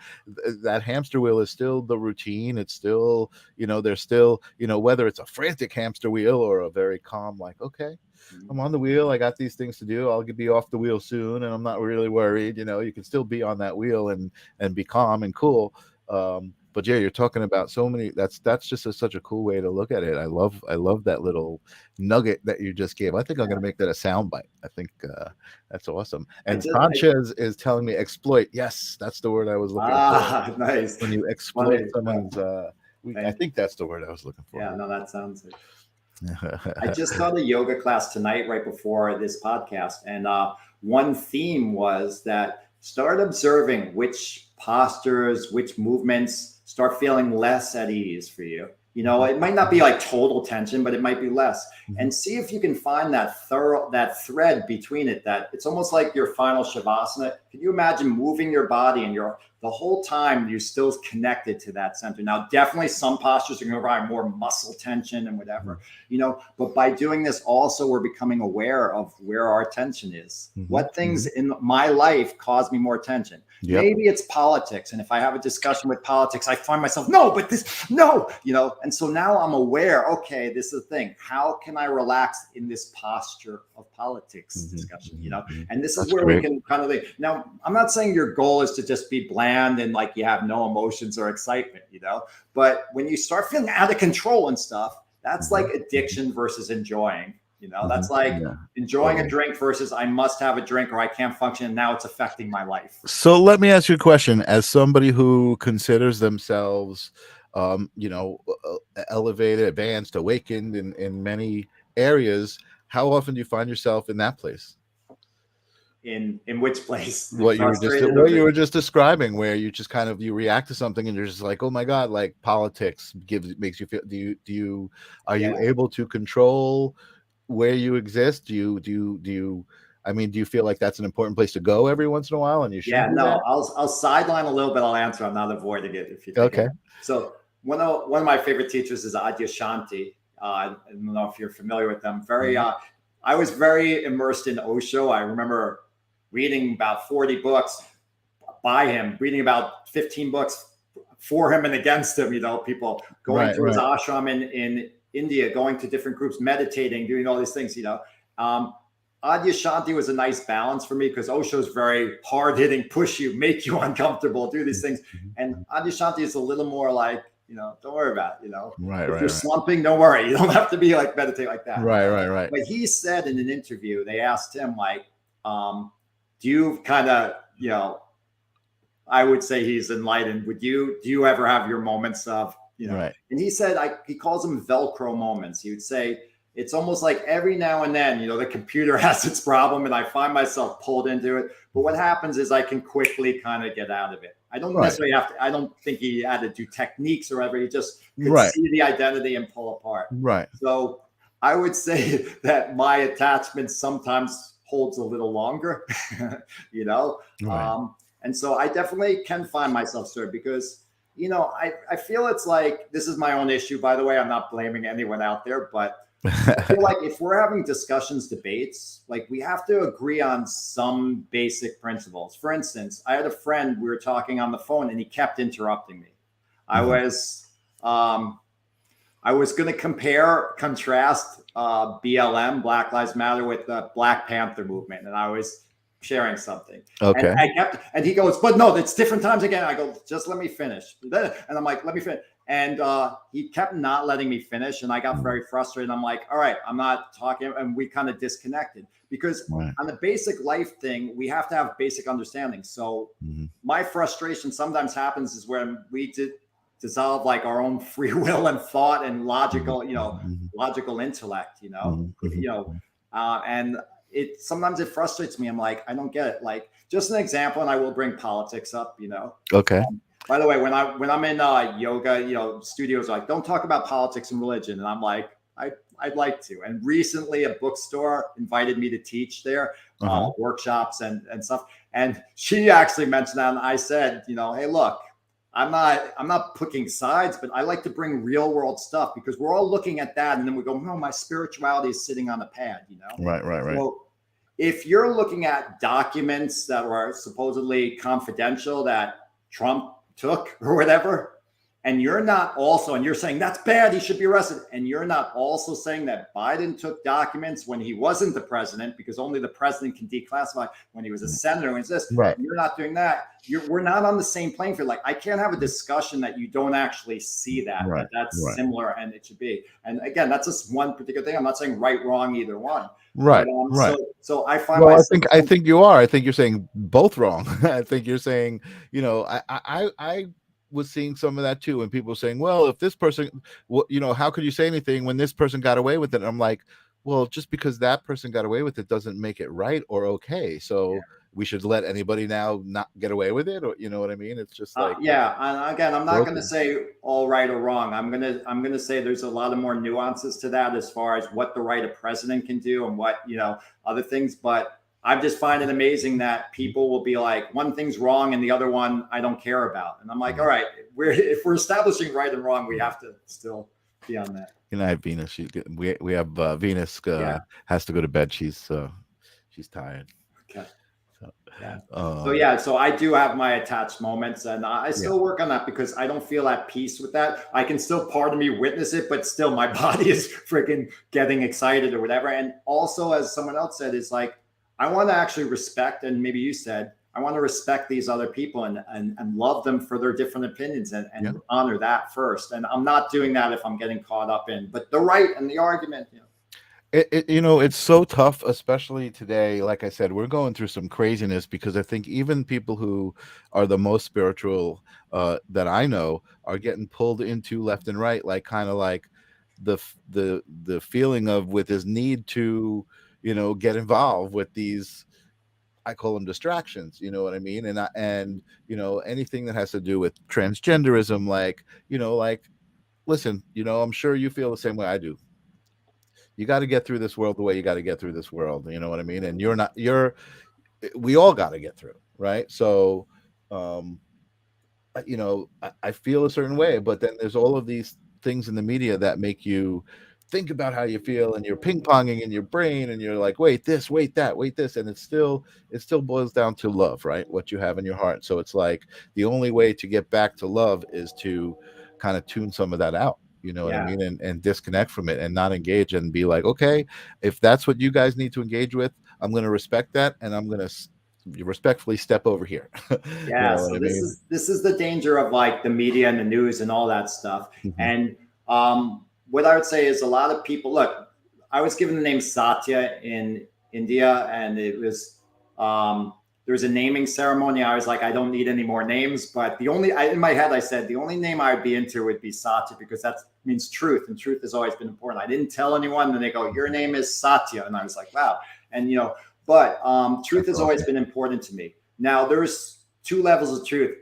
that hamster wheel is still the routine. It's still, you know, there's still, you know, whether it's a frantic hamster wheel or a very calm, like, okay, I'm on the wheel. I got these things to do. I'll be off the wheel soon, and I'm not really worried. You know, you can still be on that wheel and be calm and cool. But yeah, you're talking about so many. That's just such a cool way to look at it. I love that little nugget that you just gave. I think I'm going to make that a soundbite. I think that's awesome. And Sanchez is telling me exploit. Yes, that's the word I was looking for. Nice. When you exploit someone's, I think that's the word I was looking for. Yeah, no, that sounds it. I just taught a yoga class tonight, right before this podcast, and one theme was that start observing which postures, which movements start feeling less at ease for you. You know, it might not be like total tension, but it might be less. Mhm. And see if you can find that thread between it, that it's almost like your final shavasana. Can you imagine moving your body and the whole time you're still connected to that center? Now, definitely some postures are going to provide more muscle tension and whatever, you know, but by doing this also, we're becoming aware of where our attention is. What things in my life cause me more tension? Yep. Maybe it's politics. And if I have a discussion with politics, I find myself, no, but this, no, you know, and so now I'm aware, okay, this is the thing. How can I relax in this posture of politics discussion, you know? And this is where we can kind of think. Now, I'm not saying your goal is to just be bland and like you have no emotions or excitement, you know, but when you start feeling out of control and stuff, that's like addiction versus enjoying. You know, that's like enjoying a drink versus I must have a drink or I can't function. And now it's affecting my life. So let me ask you a question. As somebody who considers themselves, you know, elevated, advanced, awakened in many areas, how often do you find yourself in that place? In which place? What you were just describing, where you just kind of, you react to something and you're just like, oh my God, like politics makes you feel, are you able to control where you exist? Do you I mean, do you feel like that's an important place to go every once in a while and you should do that? I'll sideline a little bit. I'll answer. I'm not avoiding it if you think okay. So one of my favorite teachers is Adyashanti. I don't know if you're familiar with them. I was very immersed in Osho. I remember reading about 40 books by him, reading about 15 books for him and against him, you know, people going to his ashram in India, going to different groups, meditating, doing all these things, you know. Adyashanti was a nice balance for me because Osho's very hard-hitting, push you, make you uncomfortable, do these things. And Adyashanti is a little more like, you know, don't worry about it, you know. If you're slumping, don't worry. You don't have to be like meditate like that. Right. But he said in an interview, they asked him like, do you kind of, you know, I would say he's enlightened. Do you ever have your moments of, you know, and he said, he calls them Velcro moments. He would say, it's almost like every now and then, you know, the computer has its problem and I find myself pulled into it. But what happens is I can quickly kind of get out of it. I don't necessarily have to, I don't think he had to do techniques or whatever. He just could see the identity and pull apart. So I would say that my attachment sometimes holds a little longer, you know? And so I definitely can find myself stirred because, you know, I feel it's like, this is my own issue, by the way. I'm not blaming anyone out there, but I feel like if we're having discussions, debates, like we have to agree on some basic principles. For instance, I had a friend, we were talking on the phone and he kept interrupting me. I was going to contrast BLM, Black Lives Matter, with the Black Panther movement. And I was sharing something. And he goes, but no, it's different times again. I go, just let me finish. And I'm like, let me finish. And he kept not letting me finish. And I got very frustrated. I'm like, all right, I'm not talking. And we kind of disconnected because on the basic life thing, we have to have basic understanding. So my frustration sometimes happens is when we dissolve like our own free will and thought and logical, you know, logical intellect, you know, and sometimes it frustrates me. I'm like, I don't get it. Like just an example, and I will bring politics up, you know. By the way, when I'm in yoga, you know, studios are like, don't talk about politics and religion. And I'm like, I'd like to. And recently a bookstore invited me to teach there, workshops and stuff. And she actually mentioned that. And I said, you know, hey, look, I'm not picking sides, but I like to bring real world stuff because we're all looking at that. And then we go, no, my spirituality is sitting on the pad, you know? Right. So if you're looking at documents that are supposedly confidential that Trump took or whatever, and you're not also, and you're saying that's bad, he should be arrested, and you're not also saying that Biden took documents when he wasn't the president, because only the president can declassify, when he was a senator, when it's this, you're not doing that, we're not on the same playing field. Like I can't have a discussion that you don't actually see that, that's similar and it should be. And again, that's just one particular thing. I'm not saying right, wrong, either one. But, So I find myself, I think you are. I think you're saying both wrong. I think you're saying, you know, I was seeing some of that too, and people saying, well, if this person, you know, how could you say anything when this person got away with it? And I'm like, well, just because that person got away with it doesn't make it right or okay. So we should let anybody now not get away with it, or you know what I mean? It's just like Yeah, and again, I'm not going to broken. say all right or wrong. I'm gonna say there's a lot of more nuances to that as far as what the right of president can do and what other things. But I just find it amazing that people will be like, one thing's wrong and the other one I don't care about, and I'm like, all right, if we're establishing right and wrong, we have to still be on that. Good night, Venus. We have Venus Yeah. has to go to bed. She's tired. Okay. So, Yeah. So I do have my attached moments, and I still work on that because I don't feel at peace with that. I can still, part of me, witness it, but still my body is freaking getting excited or whatever. And also, as someone else said, is like, I want to actually respect, and maybe you said, I want to respect these other people and love them for their different opinions and honor that first. And I'm not doing that if I'm getting caught up in, but the right and the argument, it's so tough, especially today. Like I said, we're going through some craziness because I think even people who are the most spiritual that I know are getting pulled into left and right, like kind of like the feeling of with his need to get involved with these, I call them distractions, you know what I mean? And anything that has to do with transgenderism, like listen, I'm sure you feel the same way I do. You got to get through this world the way you got to get through this world, you know what I mean? And we all got to get through, right? So I feel a certain way, but then there's all of these things in the media that make you think about how you feel, and you're ping-ponging in your brain, and you're like, wait this, wait that, wait this, and it still boils down to love, right? What you have in your heart. So it's like the only way to get back to love is to kind of tune some of that out, you know what I mean, and disconnect from it and not engage, and be like, okay, if that's what you guys need to engage with, I'm going to respect that, and I'm going to respectfully step over here. Yeah. You know So what I this mean? is the danger of like the media and the news and all that stuff. Mhm. And what I would say is a lot of people look. I was given the name Satya in India, and it was there was a naming ceremony. I was like, I don't need any more names. But in my head, I said the only name I would be into would be Satya, because that means truth, and truth has always been important. I didn't tell anyone. Then they go, your name is Satya, and I was like, wow. And but truth has always been important to me. Now there's two levels of truth,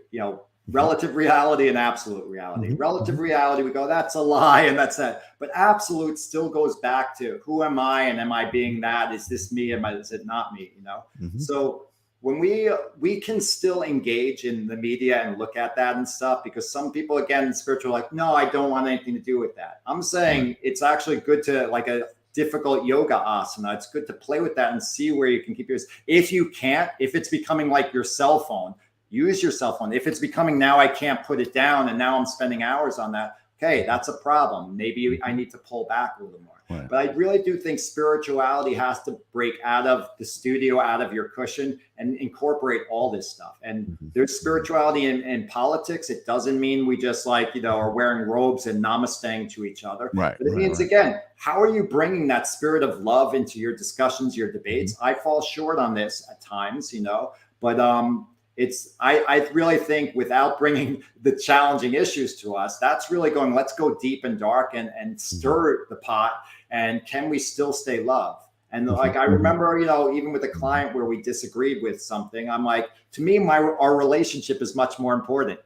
relative reality and absolute reality. Mm-hmm. Relative reality, we go, that's a lie, and that's that. But absolute still goes back to who am I, and am I being that? Is this me? Is it not me? Mm-hmm. So when we can still engage in the media and look at that and stuff, because some people, again, spiritual, like, no, I don't want anything to do with that. I'm saying it's actually good to, like a difficult yoga asana, it's good to play with that and see where you can keep yours. If you can't, if it's becoming like your cell phone, use your cell phone. If it's becoming, now I can't put it down and now I'm spending hours on that, okay, that's a problem. Maybe I need to pull back a little more. Right. But I really do think spirituality has to break out of the studio, out of your cushion, and incorporate all this stuff. And there's spirituality in politics. It doesn't mean we just are wearing robes and namasteing to each other. Right. But it means, again, how are you bringing that spirit of love into your discussions, your debates? I fall short on this at times, but I really think without bringing the challenging issues to us, that's really going, let's go deep and dark and stir the pot. And can we still stay love? And like, I remember, even with a client where we disagreed with something, I'm like, to me, our relationship is much more important,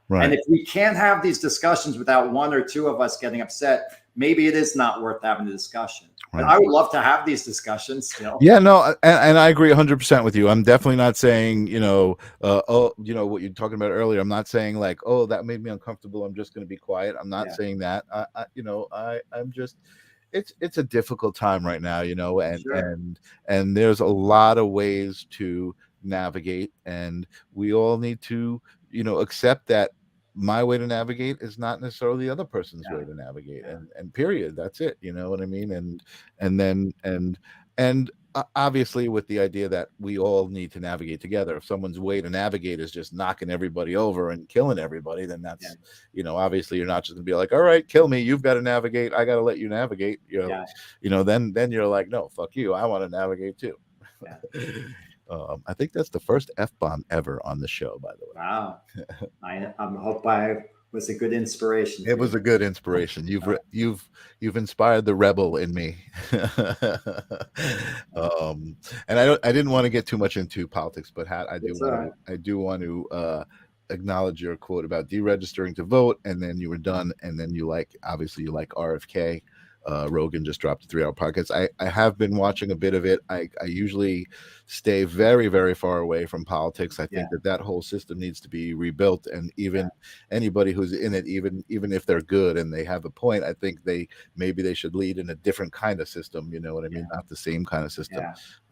Right. And if we can't have these discussions without one or two of us getting upset, maybe it is not worth having the discussion. Right. But I would love to have these discussions. Yeah, no, and I agree 100% with you. I'm definitely not saying, what you're talking about earlier. I'm not saying like, oh, that made me uncomfortable, I'm just going to be quiet. I'm not saying that. I'm just, it's a difficult time right now, and Sure. and there's a lot of ways to navigate, and we all need to, accept that my way to navigate is not necessarily the other person's way to navigate, and period. That's it. You know what I mean? And obviously with the idea that we all need to navigate together. If someone's way to navigate is just knocking everybody over and killing everybody, then that's, obviously you're not just gonna be like, all right, kill me. You've got to navigate. I got to let you navigate. Then you're like, no, fuck you. I want to navigate too. Yeah. I think that's the first F-bomb ever on the show, by the way. Wow. I hope I was a good inspiration. It was a good inspiration. You've inspired the rebel in me. And I didn't want to get too much into politics, but I do want to acknowledge your quote about deregistering to vote, and then you were done, and then obviously you like RFK. Rogan just dropped a 3-hour podcast. I have been watching a bit of it. I usually stay very, very far away from politics. I think that whole system needs to be rebuilt, and even anybody who's in it, even if they're good and they have a point, I think maybe they should lead in a different kind of system. You know what I mean? Not the same kind of system.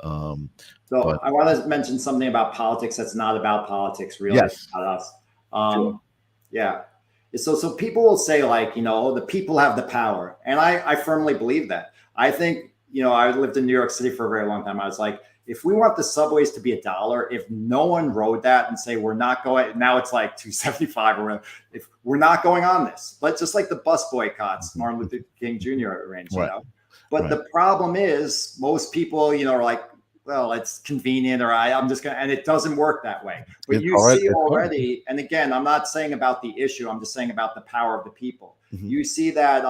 So I want to mention something about politics that's not about politics, really. Yes. It's about us. Sure. Yeah. So people will say, like, the people have the power. And I firmly believe that. I think, I lived in New York City for a very long time. I was like, if we want the subways to be $1, if no one rode that and say, we're not going, now it's like $2.75 or whatever, if we're not going on this, but just like the bus boycotts, Martin Luther King Jr. arranged, But the problem is most people, are like, well, it's convenient, or I'm just going to, and it doesn't work that way. But you see already, and again, I'm not saying about the issue, I'm just saying about the power of the people. You see that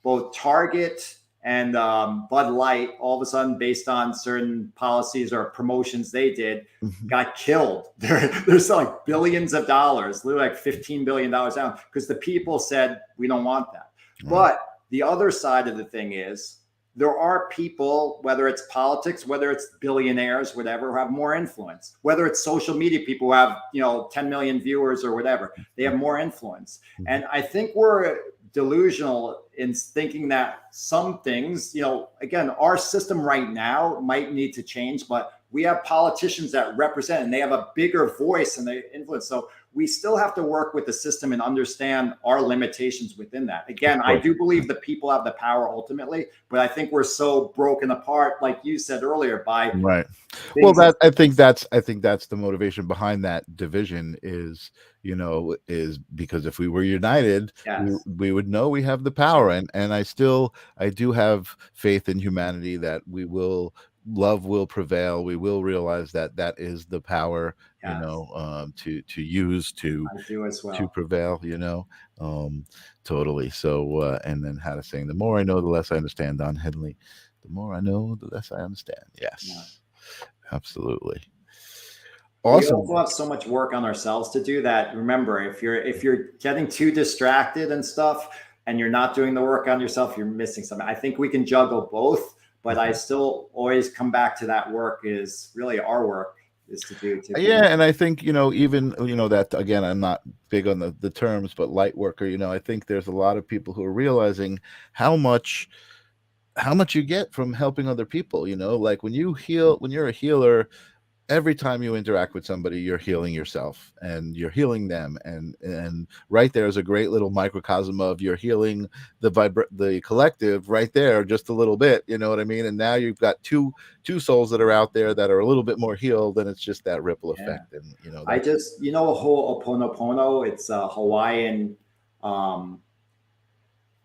both Target and Bud Light, all of a sudden, based on certain policies or promotions they did, got killed. They're selling billions of dollars, literally like $15 billion down, because the people said, we don't want that. But the other side of the thing is, there are people, whether it's politics, whether it's billionaires, whatever, who have more influence, whether it's social media people who have, 10 million viewers or whatever, they have more influence. And I think we're delusional in thinking that some things, again, our system right now might need to change, but we have politicians that represent, and they have a bigger voice and they influence. So we still have to work with the system and understand our limitations within that. Again, I do believe the people have the power ultimately, but I think we're so broken apart, like you said earlier, by Well, I think that's the motivation behind that division is because if we were united, we would know we have the power, and I do have faith in humanity that love will prevail. We will realize that is the power, to use to prevail, totally. So, and then how to saying, the more I know, the less I understand, Don Henley. The more I know, the less I understand. Yes, absolutely. Awesome. We also have so much work on ourselves to do that. Remember, if you're getting too distracted and stuff, and you're not doing the work on yourself, you're missing something. I think we can juggle both. But I still always come back to that work is really our work is to do. And I think, even, that, again, I'm not big on the terms, but light worker, I think there's a lot of people who are realizing how much you get from helping other people, like when you're a healer, every time you interact with somebody, you're healing yourself and you're healing them. And right there is a great little microcosm of you're healing the collective right there, just a little bit, you know what I mean? And now you've got two souls that are out there that are a little bit more healed, and it's just that ripple effect. And, I just, Ho'oponopono, it's a Hawaiian,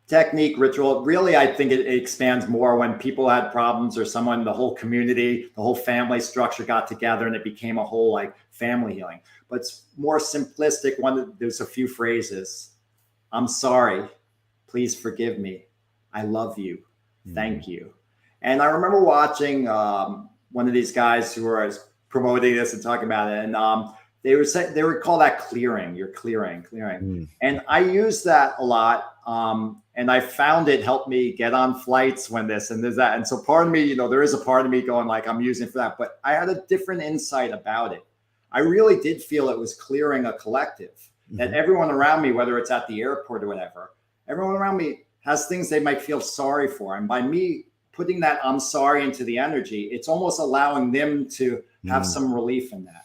technique, ritual. Really, I think it expands more when people had problems or the whole community, the whole family structure got together and it became a whole like family healing. But it's more simplistic. There's a few phrases. I'm sorry. Please forgive me. I love you. Thank you. And I remember watching one of these guys who were promoting this and talking about it. And they would call that clearing. You're clearing. And I use that a lot. And I found it helped me get on flights when this and there's that. And so part of me, there is a part of me going like, I'm using it for that, but I had a different insight about it. I really did feel it was clearing a collective, that everyone around me, whether it's at the airport or whatever, everyone around me has things they might feel sorry for. And by me putting that I'm sorry into the energy, it's almost allowing them to have some relief in that.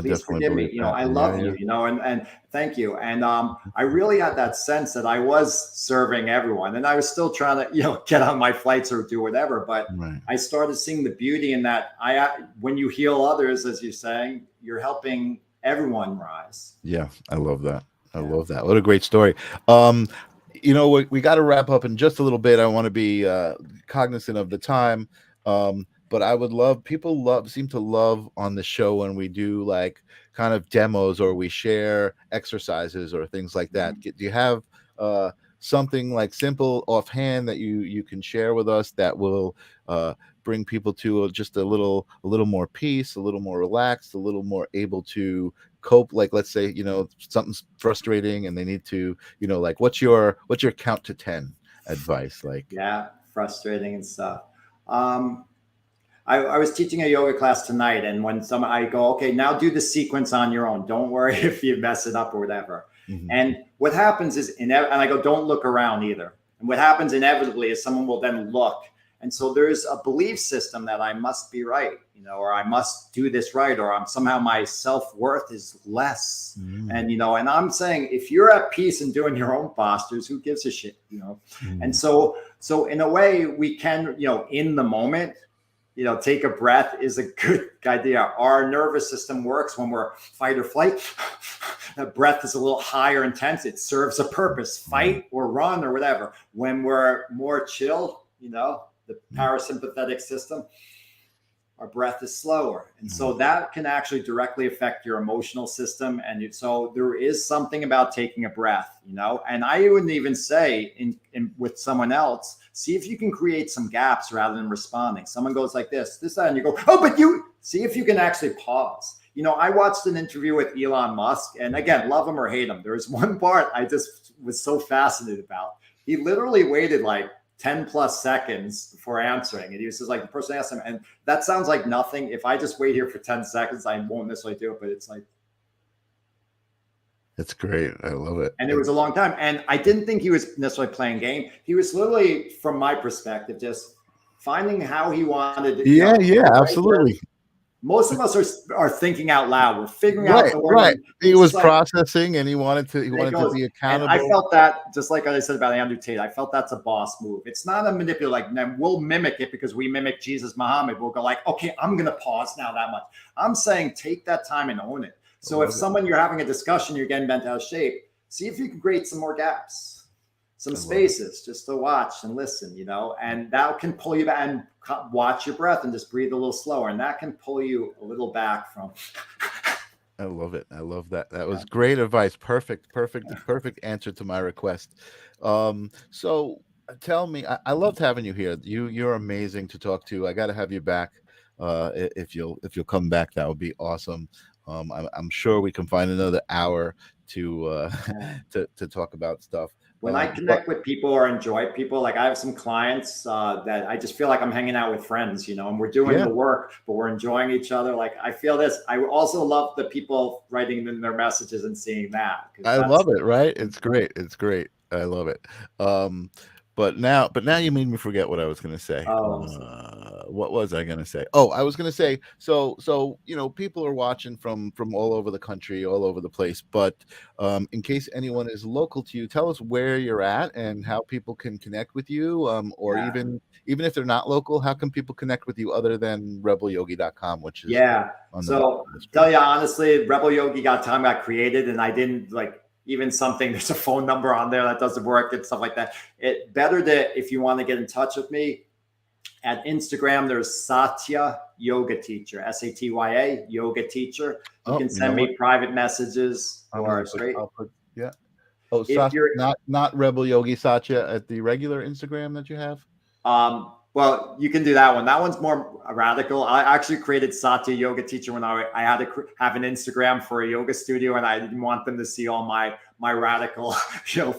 Please forgive me. I love you, and thank you. And I really had that sense that I was serving everyone, and I was still trying to, get on my flights or do whatever. But I started seeing the beauty in that. When you heal others, as you're saying, you're helping everyone rise. Yeah, I love that. I love that. What a great story. We got to wrap up in just a little bit. I want to be cognizant of the time. but I would love, people seem to love on the show when we do like kind of demos or we share exercises or things like that. Do you have something like simple offhand that you can share with us that will bring people to just a little more peace, a little more relaxed, a little more able to cope? Like, let's say, something's frustrating and they need to, like, what's your count to 10 advice? Like, Yeah, frustrating and stuff. I was teaching a yoga class tonight, and when I go, okay, now do the sequence on your own. Don't worry if you mess it up or whatever. And what happens is, and I go, don't look around either. And what happens inevitably is someone will then look. And so there's a belief system that I must be right, or I must do this right, or somehow my self-worth is less. And, and I'm saying, if you're at peace and doing your own postures, who gives a shit, And so in a way we can, in the moment, take a breath is a good idea. Our nervous system works when we're fight or flight. The breath is a little higher intense. It serves a purpose, fight or run or whatever. When we're more chill, the parasympathetic system, our breath is slower. And so that can actually directly affect your emotional system. And so there is something about taking a breath, and I wouldn't even say in with someone else, see if you can create some gaps rather than responding. Someone goes like this, and you go, oh, but you see if you can actually pause. I watched an interview with Elon Musk, and again, love him or hate him. There was one part I just was so fascinated about. He literally waited like 10 plus seconds before answering. And he was just like, the person asked him, and that sounds like nothing. If I just wait here for 10 seconds, I won't necessarily do it, but it's like, it's great. I love it. And it was a long time. And I didn't think he was necessarily playing game. He was literally, from my perspective, just finding how he wanted to. Yeah, absolutely. Most of us are thinking out loud. We're figuring out the word. Right. He was processing, and he wanted to be accountable. And I felt that, just like I said about Andrew Tate, I felt that's a boss move. It's not a manipulative. Like, we'll mimic it because we mimic Jesus, Muhammad. We'll go like, okay, I'm going to pause now that much. I'm saying take that time and own it. So if you're having a discussion, you're getting bent out of shape, see if you can create some more gaps, some spaces just to watch and listen, and that can pull you back, and watch your breath and just breathe a little slower. And that can pull you a little back from. I love it. I love that. That was great advice. Perfect answer to my request. So tell me, I loved having you here. You're amazing to talk to. I got to have you back. If you'll come back, that would be awesome. I'm sure we can find another hour to talk about stuff. When I connect with people or enjoy people, like I have some clients that I just feel like I'm hanging out with friends, and we're doing the work, but we're enjoying each other. Like I feel this. I also love the people writing in their messages and seeing that. I love it. Right? It's great. I love it. But now you made me forget what I was going to say. What was I going to say? Oh, I was going to say, so people are watching from all over the country, all over the place. But in case anyone is local to you, tell us where you're at and how people can connect with you. Or even if they're not local, how can people connect with you other than rebelyogi.com, which is So tell you honestly, rebelyogi.com got created, and I didn't even something, there's a phone number on there that doesn't work and stuff like that. It better to, if you want to get in touch with me, at Instagram, there's Satya Yoga Teacher, Satya Yoga Teacher. You can send me private messages or straight. Oh, not Rebel Yogi Satya at the regular Instagram that you have? Well, you can do that one. That one's more radical. I actually created Satya Yoga Teacher when I had to have an Instagram for a yoga studio, and I didn't want them to see all my radical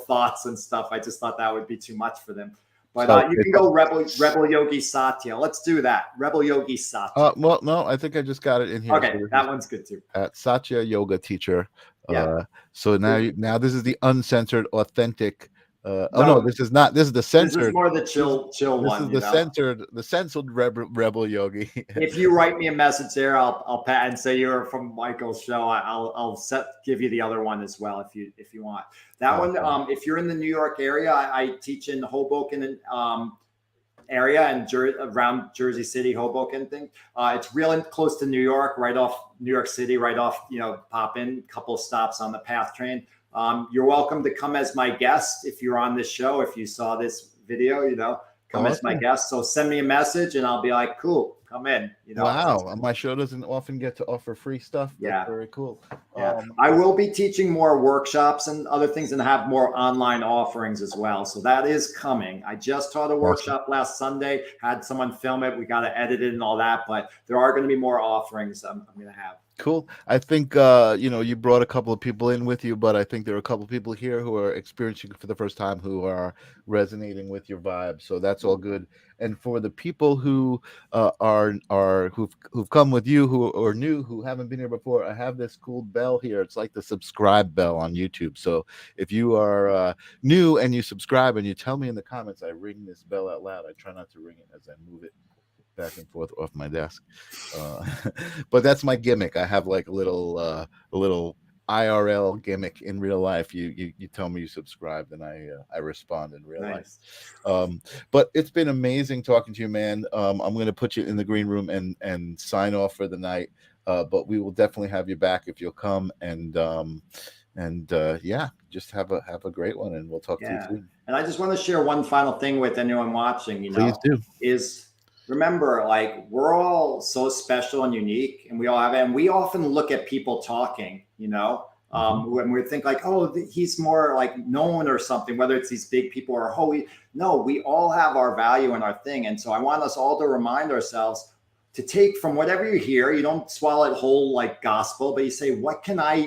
thoughts and stuff. I just thought that would be too much for them. But you can go Rebel Yogi Satya. Let's do that. Rebel Yogi Satya. Well, no, I think I just got it in here. Okay, that one's good too. At Satya Yoga Teacher. So now this is the uncensored, authentic. No, this is not. This is the censored. This is more the chill one. This is the censored rebel yogi. If you write me a message there, I'll pat and say you're from Michael's show. I'll give you the other one as well if you want that one. If you're in the New York area, I teach in Hoboken area and around Jersey City, Hoboken thing. It's real close to New York, right off New York City, right off. Pop in a couple of stops on the PATH train. You're welcome to come as my guest if you're on this show. If you saw this video, come as my guest. So send me a message and I'll be like, cool, come in. You know, Wow, my show doesn't often get to offer free stuff. That's yeah. very cool. Yeah, I will be teaching more workshops and other things and have more online offerings as well. So that is coming. I just taught a workshop last Sunday, had someone film it. We got to edit it and all that, but there are going to be more offerings I'm going to have. Cool. I think, you brought a couple of people in with you, but I think there are a couple of people here who are experiencing for the first time who are resonating with your vibe. So that's all good. And for the people who who've come with you, who are new, who haven't been here before, I have this cool bell here. It's like the subscribe bell on YouTube. So if you are new and you subscribe and you tell me in the comments, I ring this bell out loud. I try not to ring it as I move it back and forth off my desk, but that's my gimmick. I have like a little IRL gimmick in real life. You tell me you subscribed, and I respond in real life. But it's been amazing talking to you, man. I'm going to put you in the green room and sign off for the night. But we will definitely have you back if you'll come, and yeah, just have a great one, and we'll talk to you soon. And I just want to share one final thing with anyone watching. Please do. Remember, like, we're all so special and unique, and we all have, and we often look at people talking, when we think like, oh, he's more like known or something, whether it's these big people or no, we all have our value and our thing. And so I want us all to remind ourselves to take from whatever you hear. You don't swallow it whole like gospel, but you say,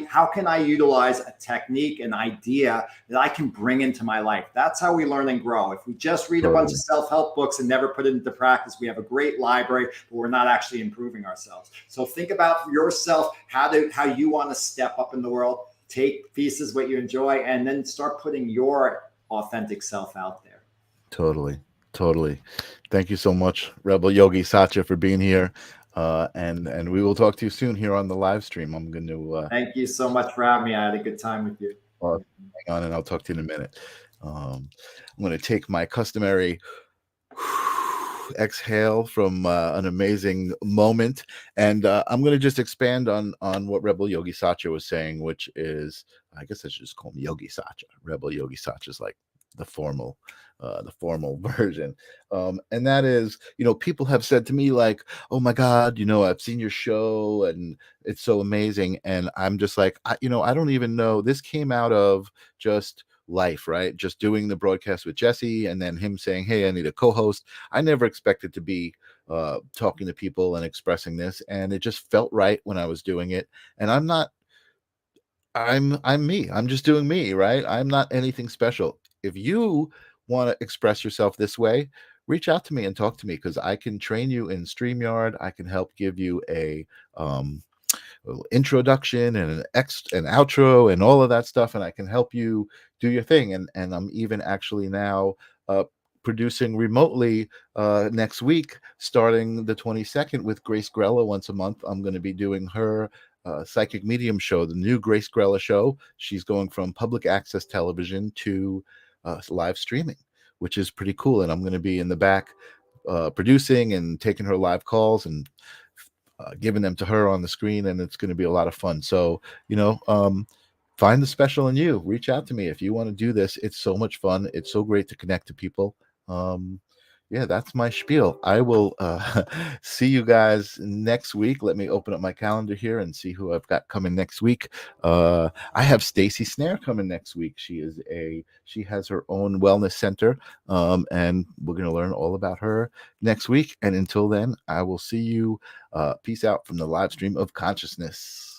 how can I utilize a technique, an idea that I can bring into my life? That's how we learn and grow. If we just read a bunch of self-help books and never put it into practice, we have a great library, but we're not actually improving ourselves. So think about yourself, how you want to step up in the world, take pieces what you enjoy, and then start putting your authentic self out there. Totally. Thank you so much, Rebel Yogi Satya, for being here. And we will talk to you soon here on the live stream. I'm going to thank you so much for having me. I had a good time with you. Hang on, and I'll talk to you in a minute. I'm going to take my customary exhale from an amazing moment, and I'm going to just expand on what Rebel Yogi Satya was saying, which is, I guess I should just call him Yogi Satya. Rebel Yogi Satya is like the formal version, and that is, people have said to me like, oh my God, I've seen your show and it's so amazing, and I'm just like, I don't even know, this came out of just life, right? Just doing the broadcast with Jesse, and then him saying, hey, I need a co-host. I never expected to be talking to people and expressing this, and it just felt right when I was doing it. And I'm me. I'm just doing me, right? I'm not anything special. If you want to express yourself this way, reach out to me and talk to me, because I can train you in StreamYard. I can help give you a introduction and an outro and all of that stuff, and I can help you do your thing. And I'm even actually now producing remotely next week, starting the 22nd, with Grace Grella once a month. I'm going to be doing her psychic medium show, the new Grace Grella show. She's going from public access television to live streaming, which is pretty cool. And I'm going to be in the back producing and taking her live calls and giving them to her on the screen, and it's going to be a lot of fun. So, find the special in you. Reach out to me if you want to do this. It's so much fun. It's so great to connect to people. Yeah, that's my spiel. I will see you guys next week. Let me open up my calendar here and see who I've got coming next week. I have Stacy Snare coming next week. She has her own wellness center, and we're going to learn all about her next week. And until then, I will see you. Peace out from the live stream of consciousness.